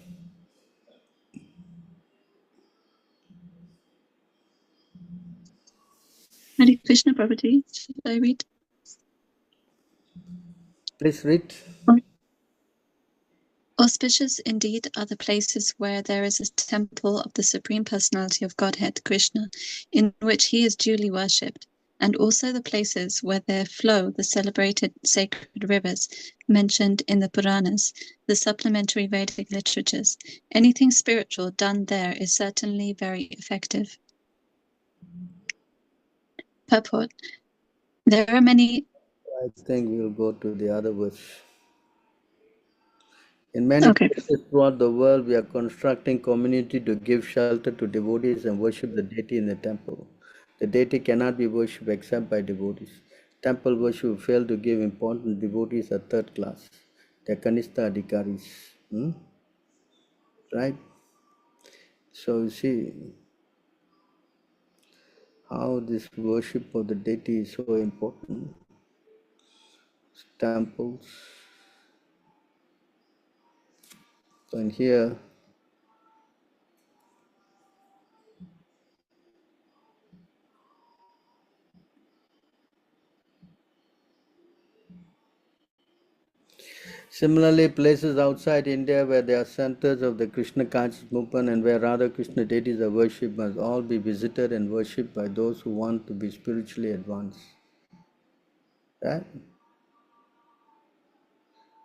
Hare Krishna, Prabhuji. Should I read? Please read. Auspicious indeed are the places where there is a temple of the Supreme Personality of Godhead, Krishna, in which he is duly worshipped, and also the places where there flow the celebrated sacred rivers mentioned in the Puranas, the supplementary Vedic literatures. Anything spiritual done there is certainly very effective. Purport. There are many... I think we'll go to the other verse. In many Okay. places throughout the world, we are constructing community to give shelter to devotees and worship the deity in the temple. The deity cannot be worshipped except by devotees. Temple worship fail to give important devotees a third class. They are Kanishta Adhikaris. Right? So you see how this worship of the deity is so important. Temples. So in here, similarly, places outside India where there are centers of the Krishna conscious movement and where Radha Krishna deities are worshipped must all be visited and worshipped by those who want to be spiritually advanced. Right?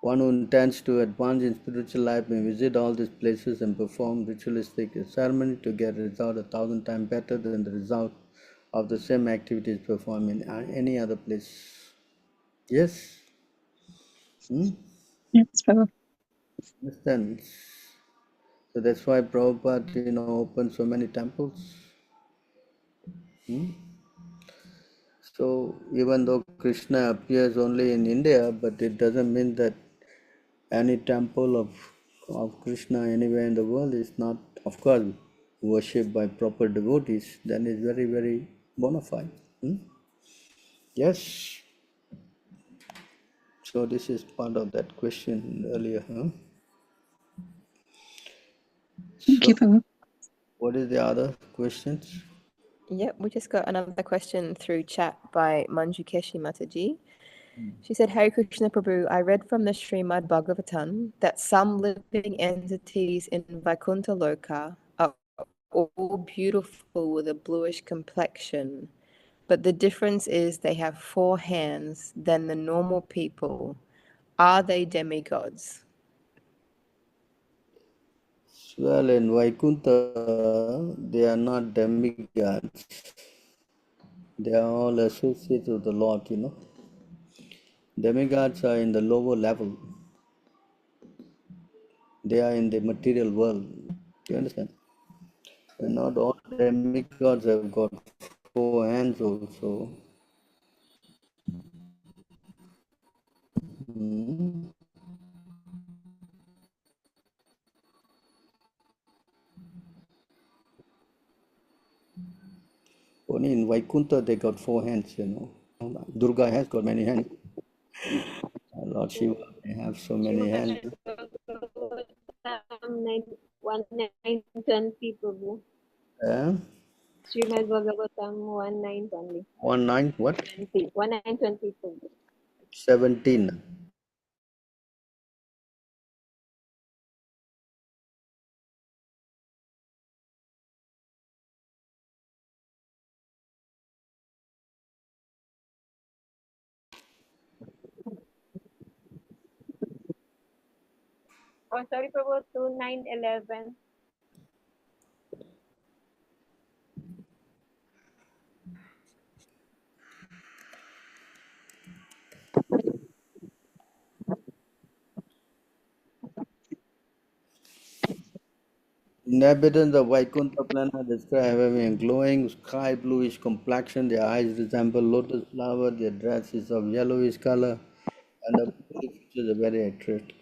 One who intends to advance in spiritual life may visit all these places and perform ritualistic ceremony to get a result 1,000 times better than the result of the same activities performed in any other place. Yes? Yes, Prabhu. Understand? So that's why Prabhupada, opened so many temples. So even though Krishna appears only in India, but it doesn't mean that any temple of Krishna anywhere in the world is not, of course, worshipped by proper devotees, then it's very, very bona fide. Yes. So this is part of that question earlier. Thank So you, Prabhu. what is the other questions? Yep, we just got another question through chat by Manjukeshi Mataji. She said, Hare Krishna Prabhu, I read from the Srimad Bhagavatam that some living entities in Vaikuntha Loka are all beautiful with a bluish complexion, but the difference is they have 4 hands than the normal people. Are they demigods? Well, in Vaikuntha, they are not demigods. They are all associates of the Lord, Demigods are in the lower level. They are in the material world. Do you understand? And not all demigods have got 4 hands also. Only in Vaikuntha they got 4 hands, Durga has got many hands. Lord Shiva, they have so many hands. 1920, Prabhu. Srimad Bhagavatam 1920. 19 what? 1920, Prabhu. 17. Oh, sorry, Prabhu, 2911. Inhabitants of Vaikuntha planet describe having a glowing sky bluish complexion. Their eyes resemble lotus flower. Their dress is of yellowish color, and the body features are very attractive.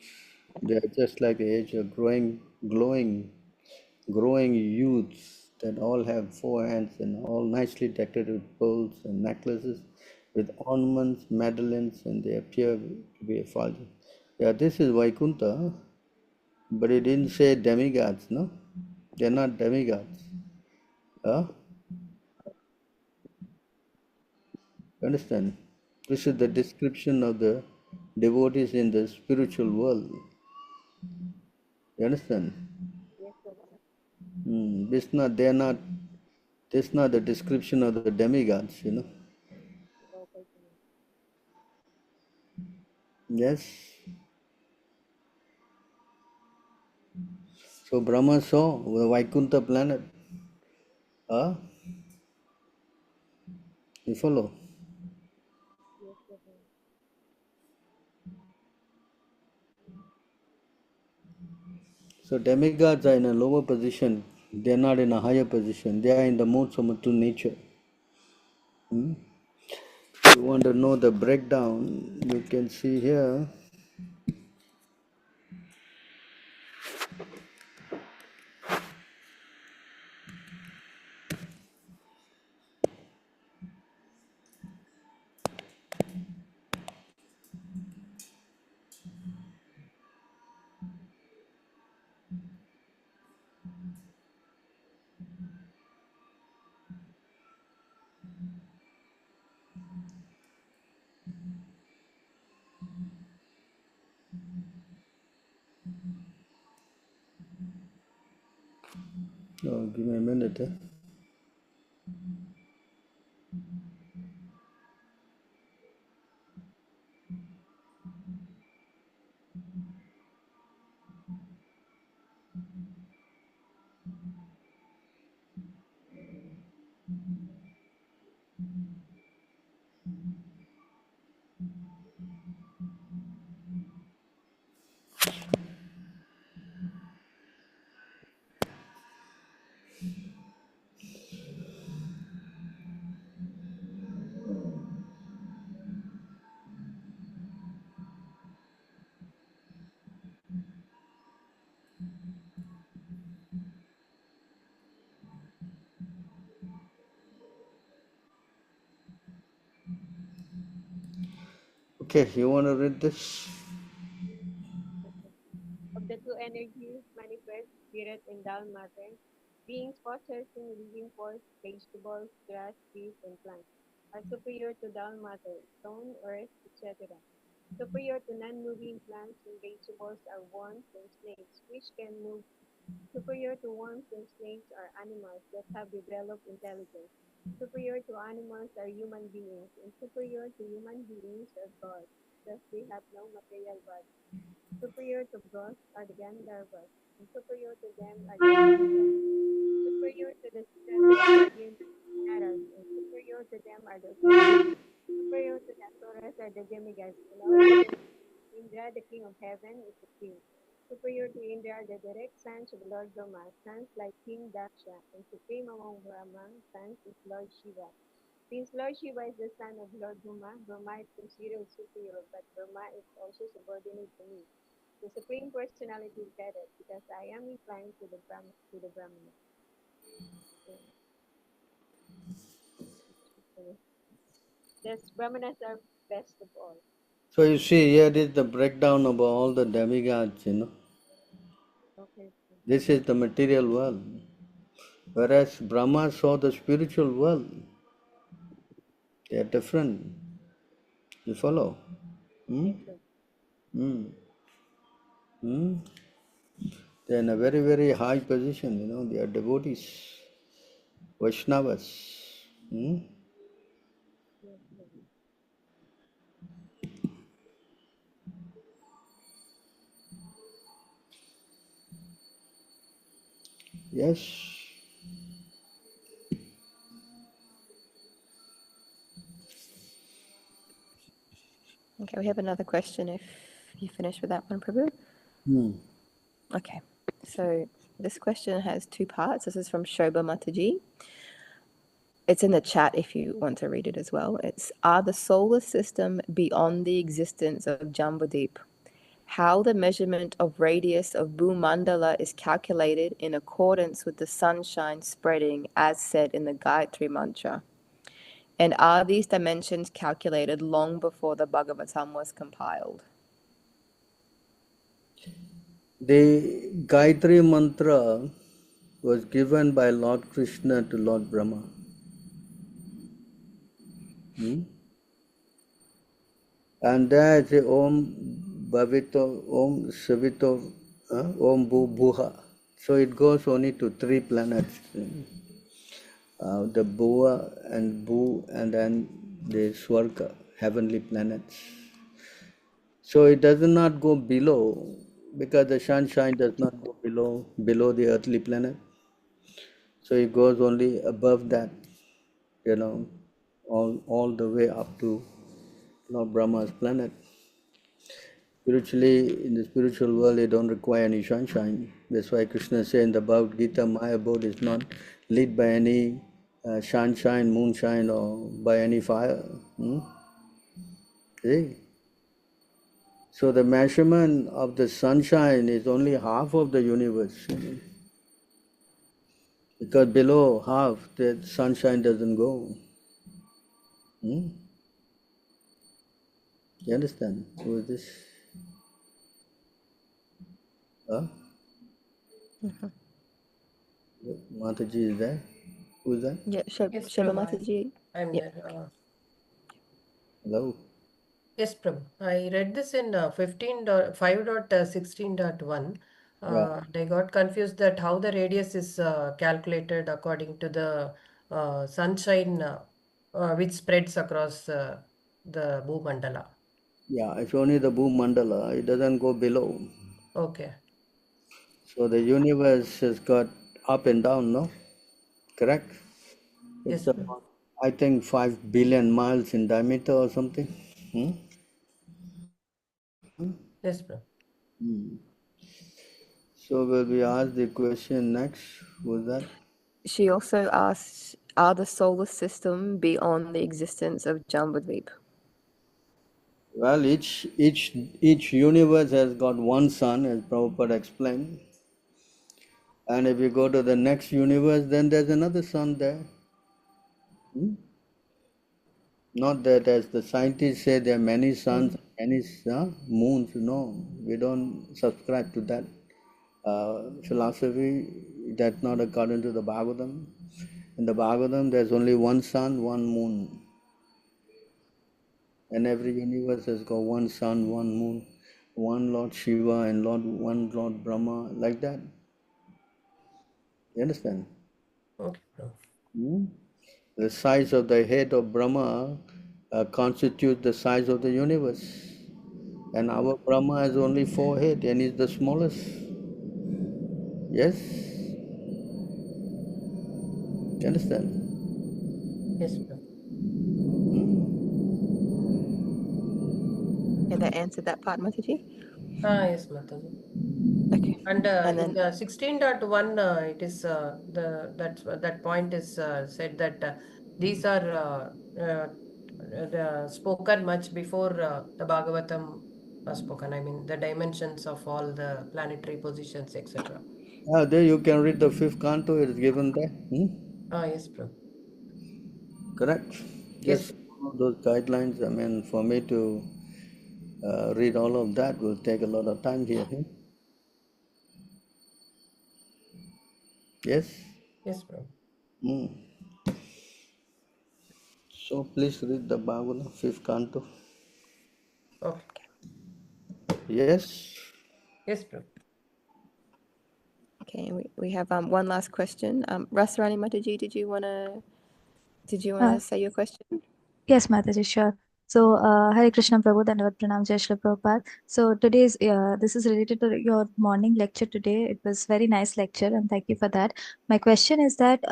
They are just like the age of growing youths that all have 4 hands and all nicely decorated with pearls and necklaces with ornaments, medallions, and they appear to be effulgent. Yeah, this is Vaikuntha. But he didn't say demigods, no? They're not demigods. Huh? Understand? This is the description of the devotees in the spiritual world. You understand? Yes, Prabhu. This is not the description of the demigods, you know. Okay. Yes. So Brahma saw the Vaikuntha planet. Huh? You follow? Yes, Prabhu. So demigods are in a lower position. They are not in a higher position. They are in the modes of material nature. Hmm? If you want to know the breakdown, you can see here. Oh, give me a minute. Okay, you want to read this? Of the two energies manifest spirit and dull matter, beings possessing living force, vegetables, grass, trees, and plants, are superior to dull matter, stone, earth, etc. Superior to non-moving plants and vegetables are worms and snakes, which can move. Superior to worms and snakes are animals that have developed intelligence. Superior to animals are human beings, and superior to human beings are gods. Thus, they have no material body. Superior to gods are the Gandharvas, and superior to them are the Apsaras. Superior to the Kshatriyas are the Naras, and superior to them are the Asuras. Superior to the Asuras are the demigods, and of the demigods, Indra, the king of heaven, is supreme. Superior to Indra are the direct sons of Lord Brahma, sons like King Daksha, and supreme among Brahma, sons is Lord Shiva. Since Lord Shiva is the son of Lord Brahma, Brahma is considered superior, but Brahma is also subordinate to me. The Supreme Personality is better because I am inclined to the Brahmana. Thus, Brahmanas are best of all. So you see, here is the breakdown of all the demigods, you know. Okay. This is the material world. Whereas Brahma saw the spiritual world. They are different. You follow? Hmm? Yes, sir. Hmm. Hmm? They are in a very, very high position, you know. They are devotees, Vaishnavas. Hmm? Yes, sir. Yes. Okay, we have another question if you finish with that one, Prabhu. Hmm. Okay, so this question has two parts. This is from Shobha Mataji. It's in the chat if you want to read it as well. It's, are the solar system beyond the existence of Jambudip? How the measurement of radius of Bhumandala is calculated in accordance with the sunshine spreading as said in the Gayatri Mantra? And are these dimensions calculated long before the Bhagavatam was compiled? The Gayatri Mantra was given by Lord Krishna to Lord Brahma. And that's the Om Bhavito, Om Savito, Om Bhu Bhuha. So it goes only to 3 planets. The Bhuva and Bhu and then the Swarga, heavenly planets. So it does not go below, because the sunshine does not go below the earthly planet. So it goes only above that, all the way up to Lord Brahma's planet. Spiritually, in the spiritual world, they don't require any sunshine. That's why Krishna said in the Bhagavad Gita, my abode is not lit by any sunshine, moonshine, or by any fire. See? So the measurement of the sunshine is only half of the universe. Because below half, the sunshine doesn't go. You understand? Who is this? Huh? Mataji is there? Who is that? Yeah, Yes, Shobha Prabhu. Mataji. I'm Yeah. there. Hello? Yes, Prabhu. I read this in 5.16.1. Yeah. They got confused that how the radius is calculated according to the sunshine which spreads across the Bhumandala. Yeah, it's only the Bhu Mandala. It doesn't go below. Okay. So the universe has got up and down, no? Correct? Yes, It's Prabhu. about, I think, 5 billion miles in diameter or something. Yes, Prabhu. So will we ask the question next? Was that? She also asks, are the solar system beyond the existence of Jambudvip? Well, each universe has got one sun, as Prabhupada explained. And if you go to the next universe, then there's another sun there. Not that, as the scientists say, there are many suns, many moons. No, we don't subscribe to that philosophy. That's not according to the Bhagavatam. In the Bhagavatam, there's only one sun, one moon. And every universe has got one sun, one moon, one Lord Shiva and one Lord Brahma, like that. You understand? Okay, Prabhu. The size of the head of Brahma constitutes the size of the universe. And our Brahma has only 4 heads and is the smallest. Yes? You understand? Yes, Prabhu. Yeah, that answered that part, Mataji. Yes, Mataji. Okay. And And in then the 16.1, it is that point is said that these are spoken much before the Bhagavatam was spoken. I mean, the dimensions of all the planetary positions, etc. There you can read the 5th canto, it is given there. Yes, Prabhu. Correct? Yes, Just follow those guidelines. I mean, for me to read all of that will take a lot of time here. Yes? yes, Prabhu. So please read the Bhagavatam, 5th canto. Okay. Yes? Yes, Prabhu. okay, we have one last question. Rasarani Mataji, did you wanna Uh, say your question? Yes, Mataji, sure. So, Hare Krishna Prabhu, Dandavat Pranam, Jai Shri Prabhupada. So, today's, this is related to your morning lecture today. It was very nice lecture, and thank you for that. My question is that,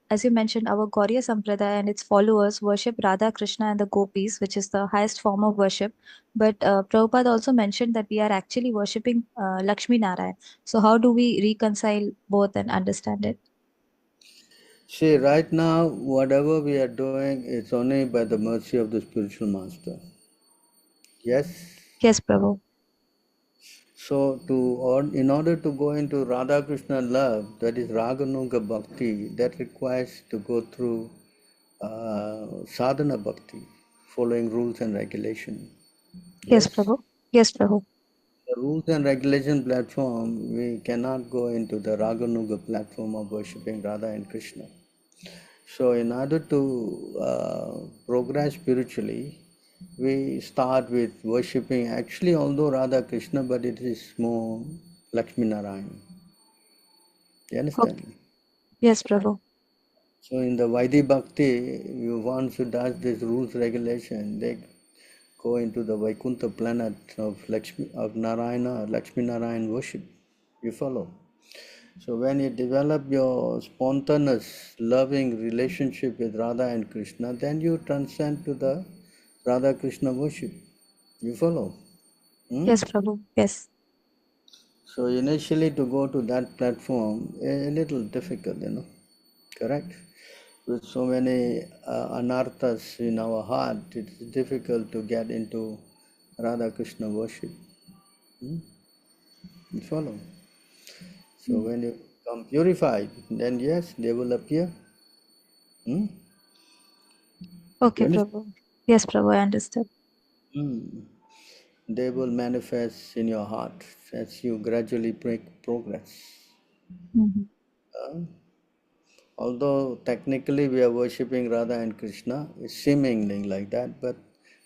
as you mentioned, our Gauriya Sampradaya and its followers worship Radha, Krishna, and the Gopis, which is the highest form of worship. But Prabhupada also mentioned that we are actually worshipping Lakshmi Narayan. So, how do we reconcile both and understand it? See, right now, whatever we are doing, it's only by the mercy of the spiritual master. Yes? Yes, Prabhu. So, in order to go into Radha Krishna love, that is Raganuga Bhakti, that requires to go through sadhana bhakti, following rules and regulation. Yes, Yes? Prabhu. Yes, Prabhu. the rules and regulation platform, we cannot go into the Raganuga platform of worshipping Radha and Krishna. So in order to progress spiritually, we start with worshipping actually although Radha Krishna, but it is more Lakshmi Narayan. You understand? Okay. Yes, Prabhu. So in the Vaidhi Bhakti, you once who does this rules regulation, they go into the Vaikuntha planet of Narayana, Lakshmi Narayan worship. You follow? So when you develop your spontaneous, loving relationship with Radha and Krishna, then you transcend to the Radha Krishna worship. You follow? Yes, Prabhu. Yes. So initially to go to that platform, a little difficult, correct? With so many anarthas in our heart, it's difficult to get into Radha Krishna worship. You follow? So when you become purified, then yes, they will appear. Okay, You understand? Prabhu. Yes, Prabhu, I understood. They will manifest in your heart as you gradually make progress. Mhm. Although technically we are worshipping Radha and Krishna, it's seemingly like that, but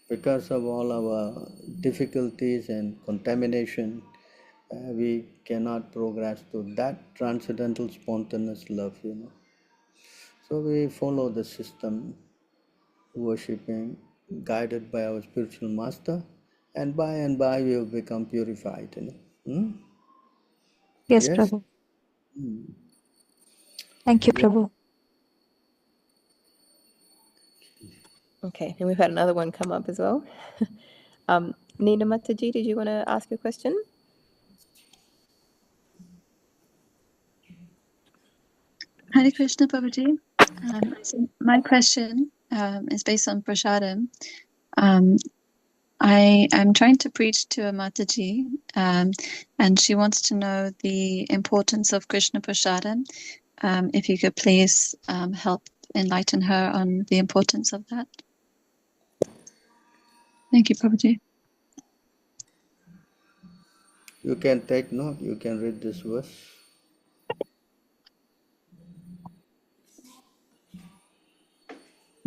because of all our difficulties and contamination, we cannot progress to that transcendental spontaneous love, So we follow the system, worshipping, guided by our spiritual master, and by we have become purified, Yes, Yes? Prabhu. Thank you, Yeah. Prabhu. Okay, and we've had another one come up as well. Nina Mataji, did you want to ask a question? Hare Krishna, Prabhuji. So my question is based on prasadam. Um, I am trying to preach to a Mataji, and she wants to know the importance of Krishna prasadam. If you could please help enlighten her on the importance of that. Thank you, Prabhuji. You can take note, you can read this verse.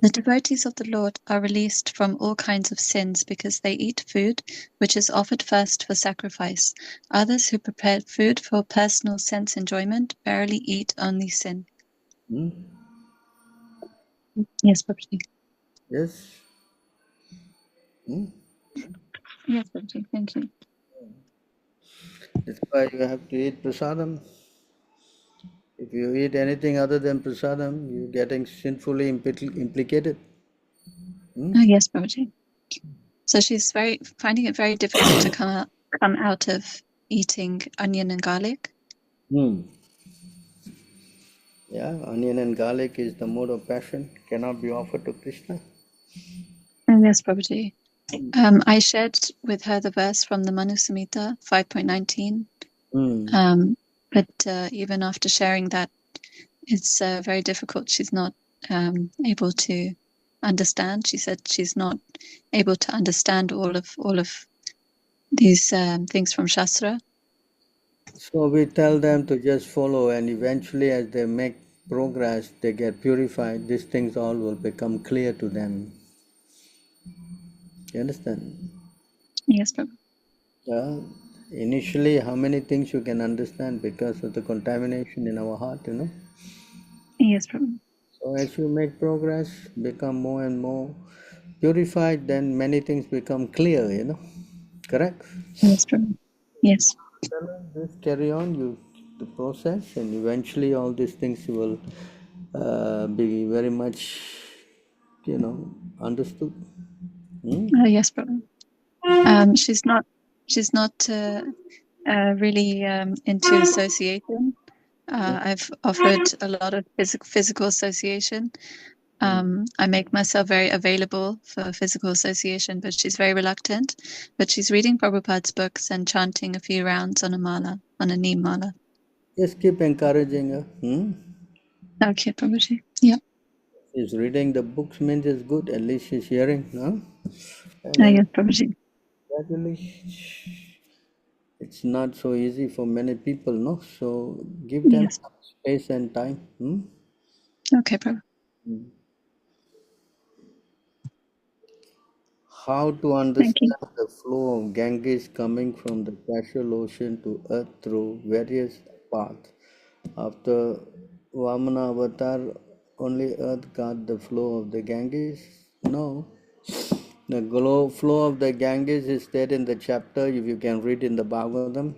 The devotees of the Lord are released from all kinds of sins because they eat food which is offered first for sacrifice. Others who prepare food for personal sense enjoyment barely eat only sin. Hmm? Yes, Prabhuji. Yes? Hmm? Yes, Prabhuji. Thank you. That's why you have to eat prasadam. If you eat anything other than prasadam, you're getting sinfully implicated. Yes, Prabhuji. So she's finding it very difficult to come out of eating onion and garlic. Hmm. Yeah, onion and garlic is the mode of passion, cannot be offered to Krishna. Yes, Prabhuji. I shared with her the verse from the Manu Samhita 5.19. But even after sharing that, it's very difficult. She's not able to understand. She said she's not able to understand all of these things from Shastra. So we tell them to just follow, and eventually, as they make progress, they get purified. These things all will become clear to them. You understand? Yes, Prabhu. Initially, how many things you can understand because of the contamination in our heart, Yes, Prabhu. So as you make progress, become more and more purified, then many things become clear, Correct? Yes, Prabhu. Yes. Just carry on the process, and eventually all these things will be very much, understood. Yes, Prabhu. She's not really into association. I've offered a lot of physical association. I make myself very available for physical association, but she's very reluctant. But she's reading Prabhupada's books and chanting a few rounds on a neem mala. Just keep encouraging her. Okay, Prabhuji. Yeah. She's reading the books means it's good. At least she's hearing, And then Yes, Prabhuji. gradually It's not so easy for many people, no? So give them Yes. some space and time. Okay, Prabhu. How to Thank you. understand the flow of Ganges coming from the casual ocean to earth through various paths. After Vamana avatar, only earth got the flow of the Ganges? No. The flow of the Ganges is there in the chapter, if you can read in the Bhagavatam.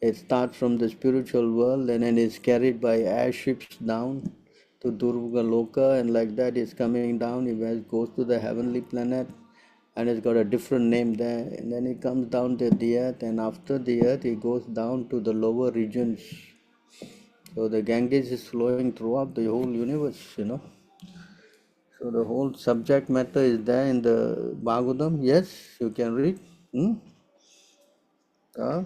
It starts from the spiritual world and then is carried by airships down to Durga Loka, and like that is coming down. It goes to the heavenly planet and it's got a different name there. And then it comes down to the earth, and after the earth, it goes down to the lower regions. So the Ganges is flowing throughout the whole universe. So the whole subject matter is there in the Bhagavatam. Yes, you can read. Uh,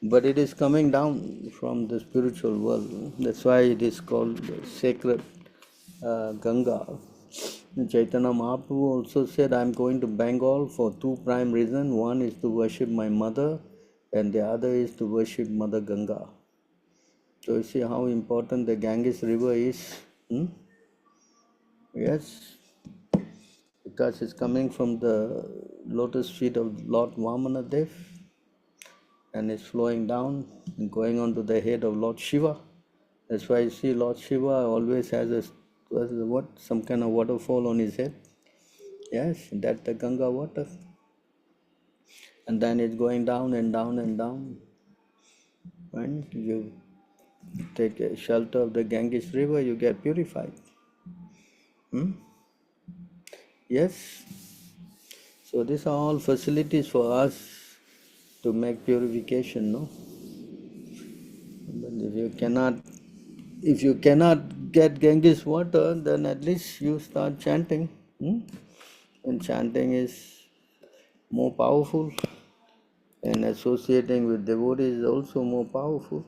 but it is coming down from the spiritual world. That's why it is called sacred Ganga. Chaitanya Mahaprabhu also said, I'm going to Bengal for two prime reasons. One is to worship my mother, and the other is to worship Mother Ganga. So you see how important the Ganges river is. Yes, because it's coming from the lotus feet of Lord Vamanadev, and it's flowing down and going on to the head of Lord Shiva. That's why you see Lord Shiva always has some kind of waterfall on his head. Yes, that's the Ganga water. And then it's going down and down and down. When you take a shelter of the Ganges river, you get purified. Yes. So these are all facilities for us to make purification, no? But if you cannot get Ganges water, then at least you start chanting. And chanting is more powerful, and associating with devotees is also more powerful.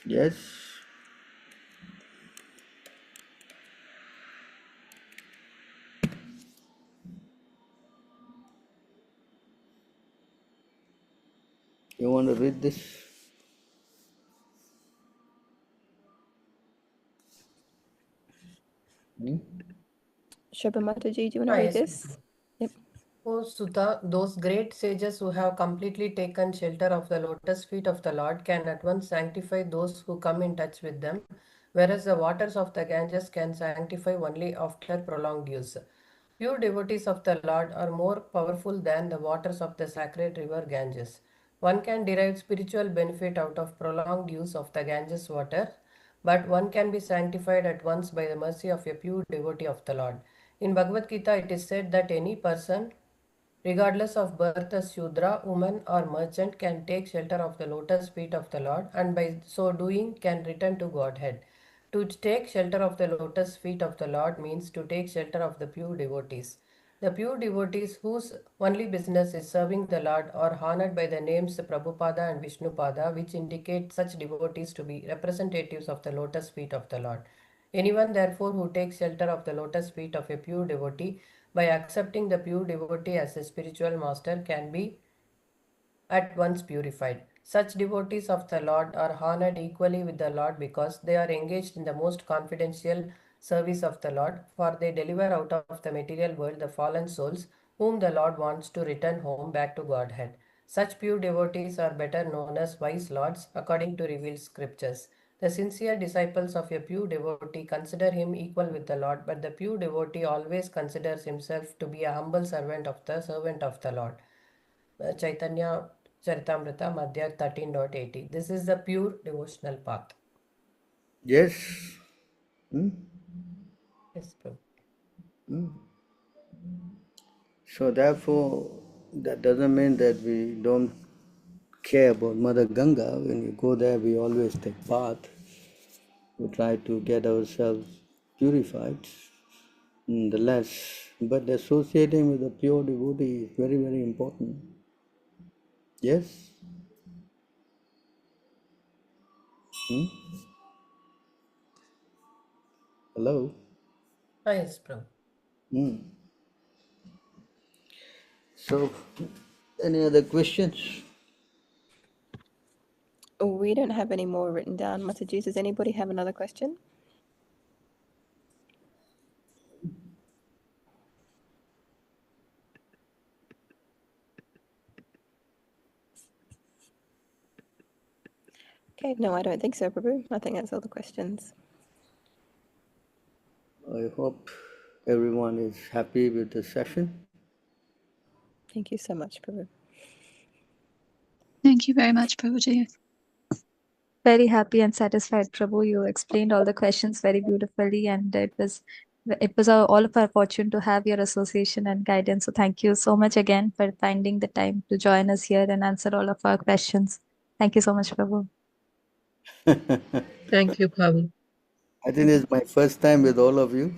Yes. You want to read this? Shobha Mataji, do you want to read Yes. this? Yep. O Sutta, those great sages who have completely taken shelter of the lotus feet of the Lord can at once sanctify those who come in touch with them, whereas the waters of the Ganges can sanctify only after prolonged use. Pure devotees of the Lord are more powerful than the waters of the sacred river Ganges. One can derive spiritual benefit out of prolonged use of the Ganges water, but one can be sanctified at once by the mercy of a pure devotee of the Lord. In Bhagavad Gita, it is said that any person, regardless of birth, a Shudra, woman, or merchant, can take shelter of the lotus feet of the Lord, and by so doing can return to Godhead. To take shelter of the lotus feet of the Lord means to take shelter of the pure devotees. The pure devotees whose only business is serving the Lord are honored by the names Prabhupada and Vishnupada, which indicate such devotees to be representatives of the lotus feet of the Lord. Anyone, therefore, who takes shelter of the lotus feet of a pure devotee by accepting the pure devotee as a spiritual master can be at once purified. Such devotees of the Lord are honored equally with the Lord because they are engaged in the most confidential service of the Lord, for they deliver out of the material world the fallen souls whom the Lord wants to return home back to Godhead. Such pure devotees are better known as wise lords according to revealed scriptures. The sincere disciples of a pure devotee consider him equal with the Lord, but the pure devotee always considers himself to be a humble servant of the Lord. Chaitanya Charitamrita Madhya 13.80. This is the pure devotional path. Yes. Yes, Prabhu. So therefore, that doesn't mean that we don't care about Mother Ganga. When you go there, we always take bath. We try to get ourselves purified, nonetheless. But associating with a pure devotee is very, very important. Yes? Hello? Yes, Prabhu. So, any other questions? We don't have any more written down. Mataji, does anybody have another question? Okay, no, I don't think so, Prabhu. I think that's all the questions. I hope everyone is happy with the session. Thank you so much, Prabhu. Thank you very much, Prabhuji. Very happy and satisfied, Prabhu. You explained all the questions very beautifully, and it was all of our fortune to have your association and guidance. So thank you so much again for finding the time to join us here and answer all of our questions. Thank you so much, Prabhu. Thank you, Prabhu. I think it's my first time with all of you.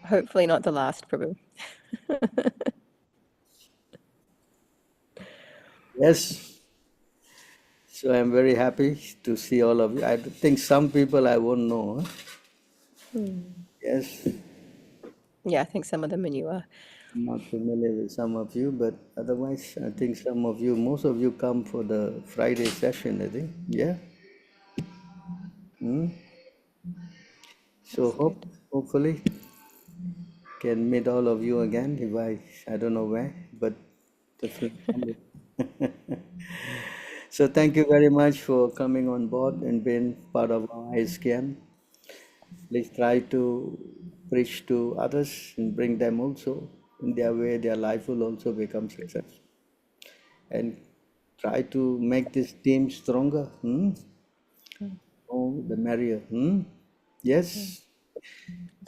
Hopefully not the last, Prabhu. Yes. So I'm very happy to see all of you. I think some people I won't know. Huh? Yes. Yeah, I think some of them are newer. I'm not familiar with some of you, but otherwise, I think some of you, most of you come for the Friday session, I think. Yeah. So That's good. hopefully can meet all of you again. If I don't know where, but definitely. So thank you very much for coming on board and being part of our ISKM. Please try to preach to others and bring them also in their way. Their life will also become successful. And try to make this team stronger. Oh, the merrier. Yes.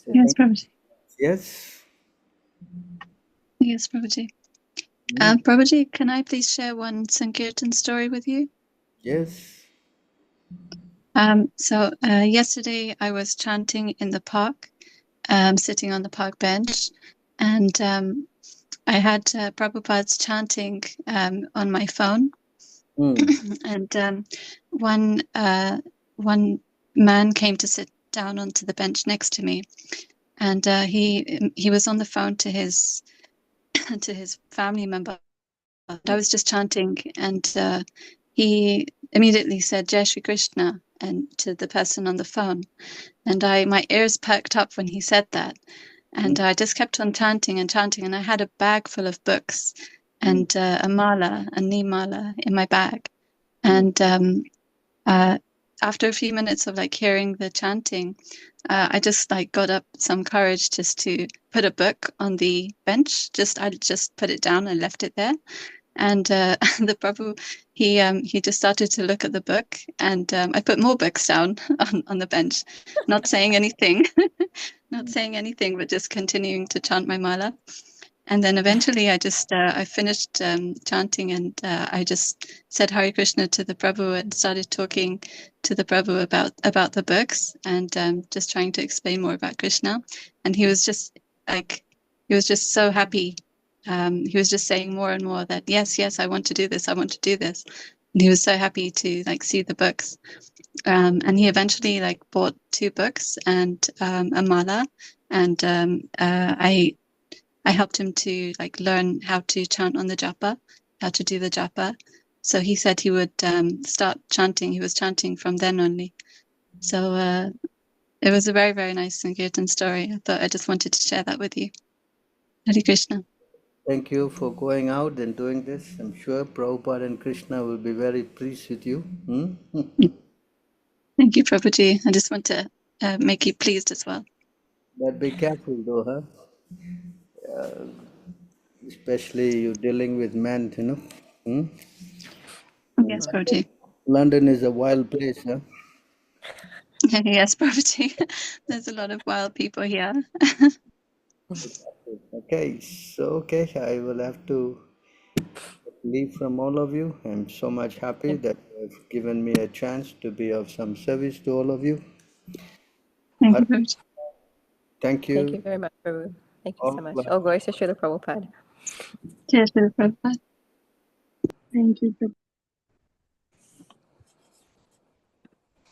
So Yes, thank Prabhuji. yes. Yes, Prabhuji. Mm, Prabhuji, can I please share one Sankirtan story with you? yes. So yesterday I was chanting in the park, sitting on the park bench, and I had Prabhupada's chanting on my phone, and one man came to sit down onto the bench next to me, and he was on the phone to his family member. I was just chanting, and he immediately said Jai Shri Krishna and to the person on the phone, and my ears perked up when he said that, and I just kept on chanting and chanting, and I had a bag full of books and a mala, a neem mala in my bag, and after a few minutes of like hearing the chanting, I just like got up some courage just to put a book on the bench. I just put it down and left it there. And the Prabhu, he just started to look at the book, and I put more books down on the bench, not saying anything, but just continuing to chant my mala. And then eventually I finished chanting, and I just said Hare Krishna to the Prabhu and started talking to the Prabhu about the books, and just trying to explain more about Krishna. And he was just so happy. He was just saying more and more that yes, I want to do this, I want to do this. And he was so happy to like see the books. And he eventually like bought 2 books and a mala, and I helped him to like learn how to chant on the japa, how to do the japa. So he said he would start chanting. He was chanting from then only. So it was a very, very nice Sankirtan story. I thought I just wanted to share that with you. Hare Krishna. Thank you for going out and doing this. I'm sure Prabhupada and Krishna will be very pleased with you. Thank you, Prabhuji. I just want to make you pleased as well. But be careful though, huh? Especially you dealing with men, you know. Yes, Prabhuji. London is a wild place, huh? Yes, Prabhuji. There's a lot of wild people here. Okay, so I will have to leave from all of you. I'm so much happy that you have given me a chance to be of some service to all of you. Thank you, Prabhuji. Thank Thank you. you very much, Prabhu. Thank you All so much. love. Oh, Glory to Srila Prabhupada. Cheers, Prabhupada. Thank you, Prabhu.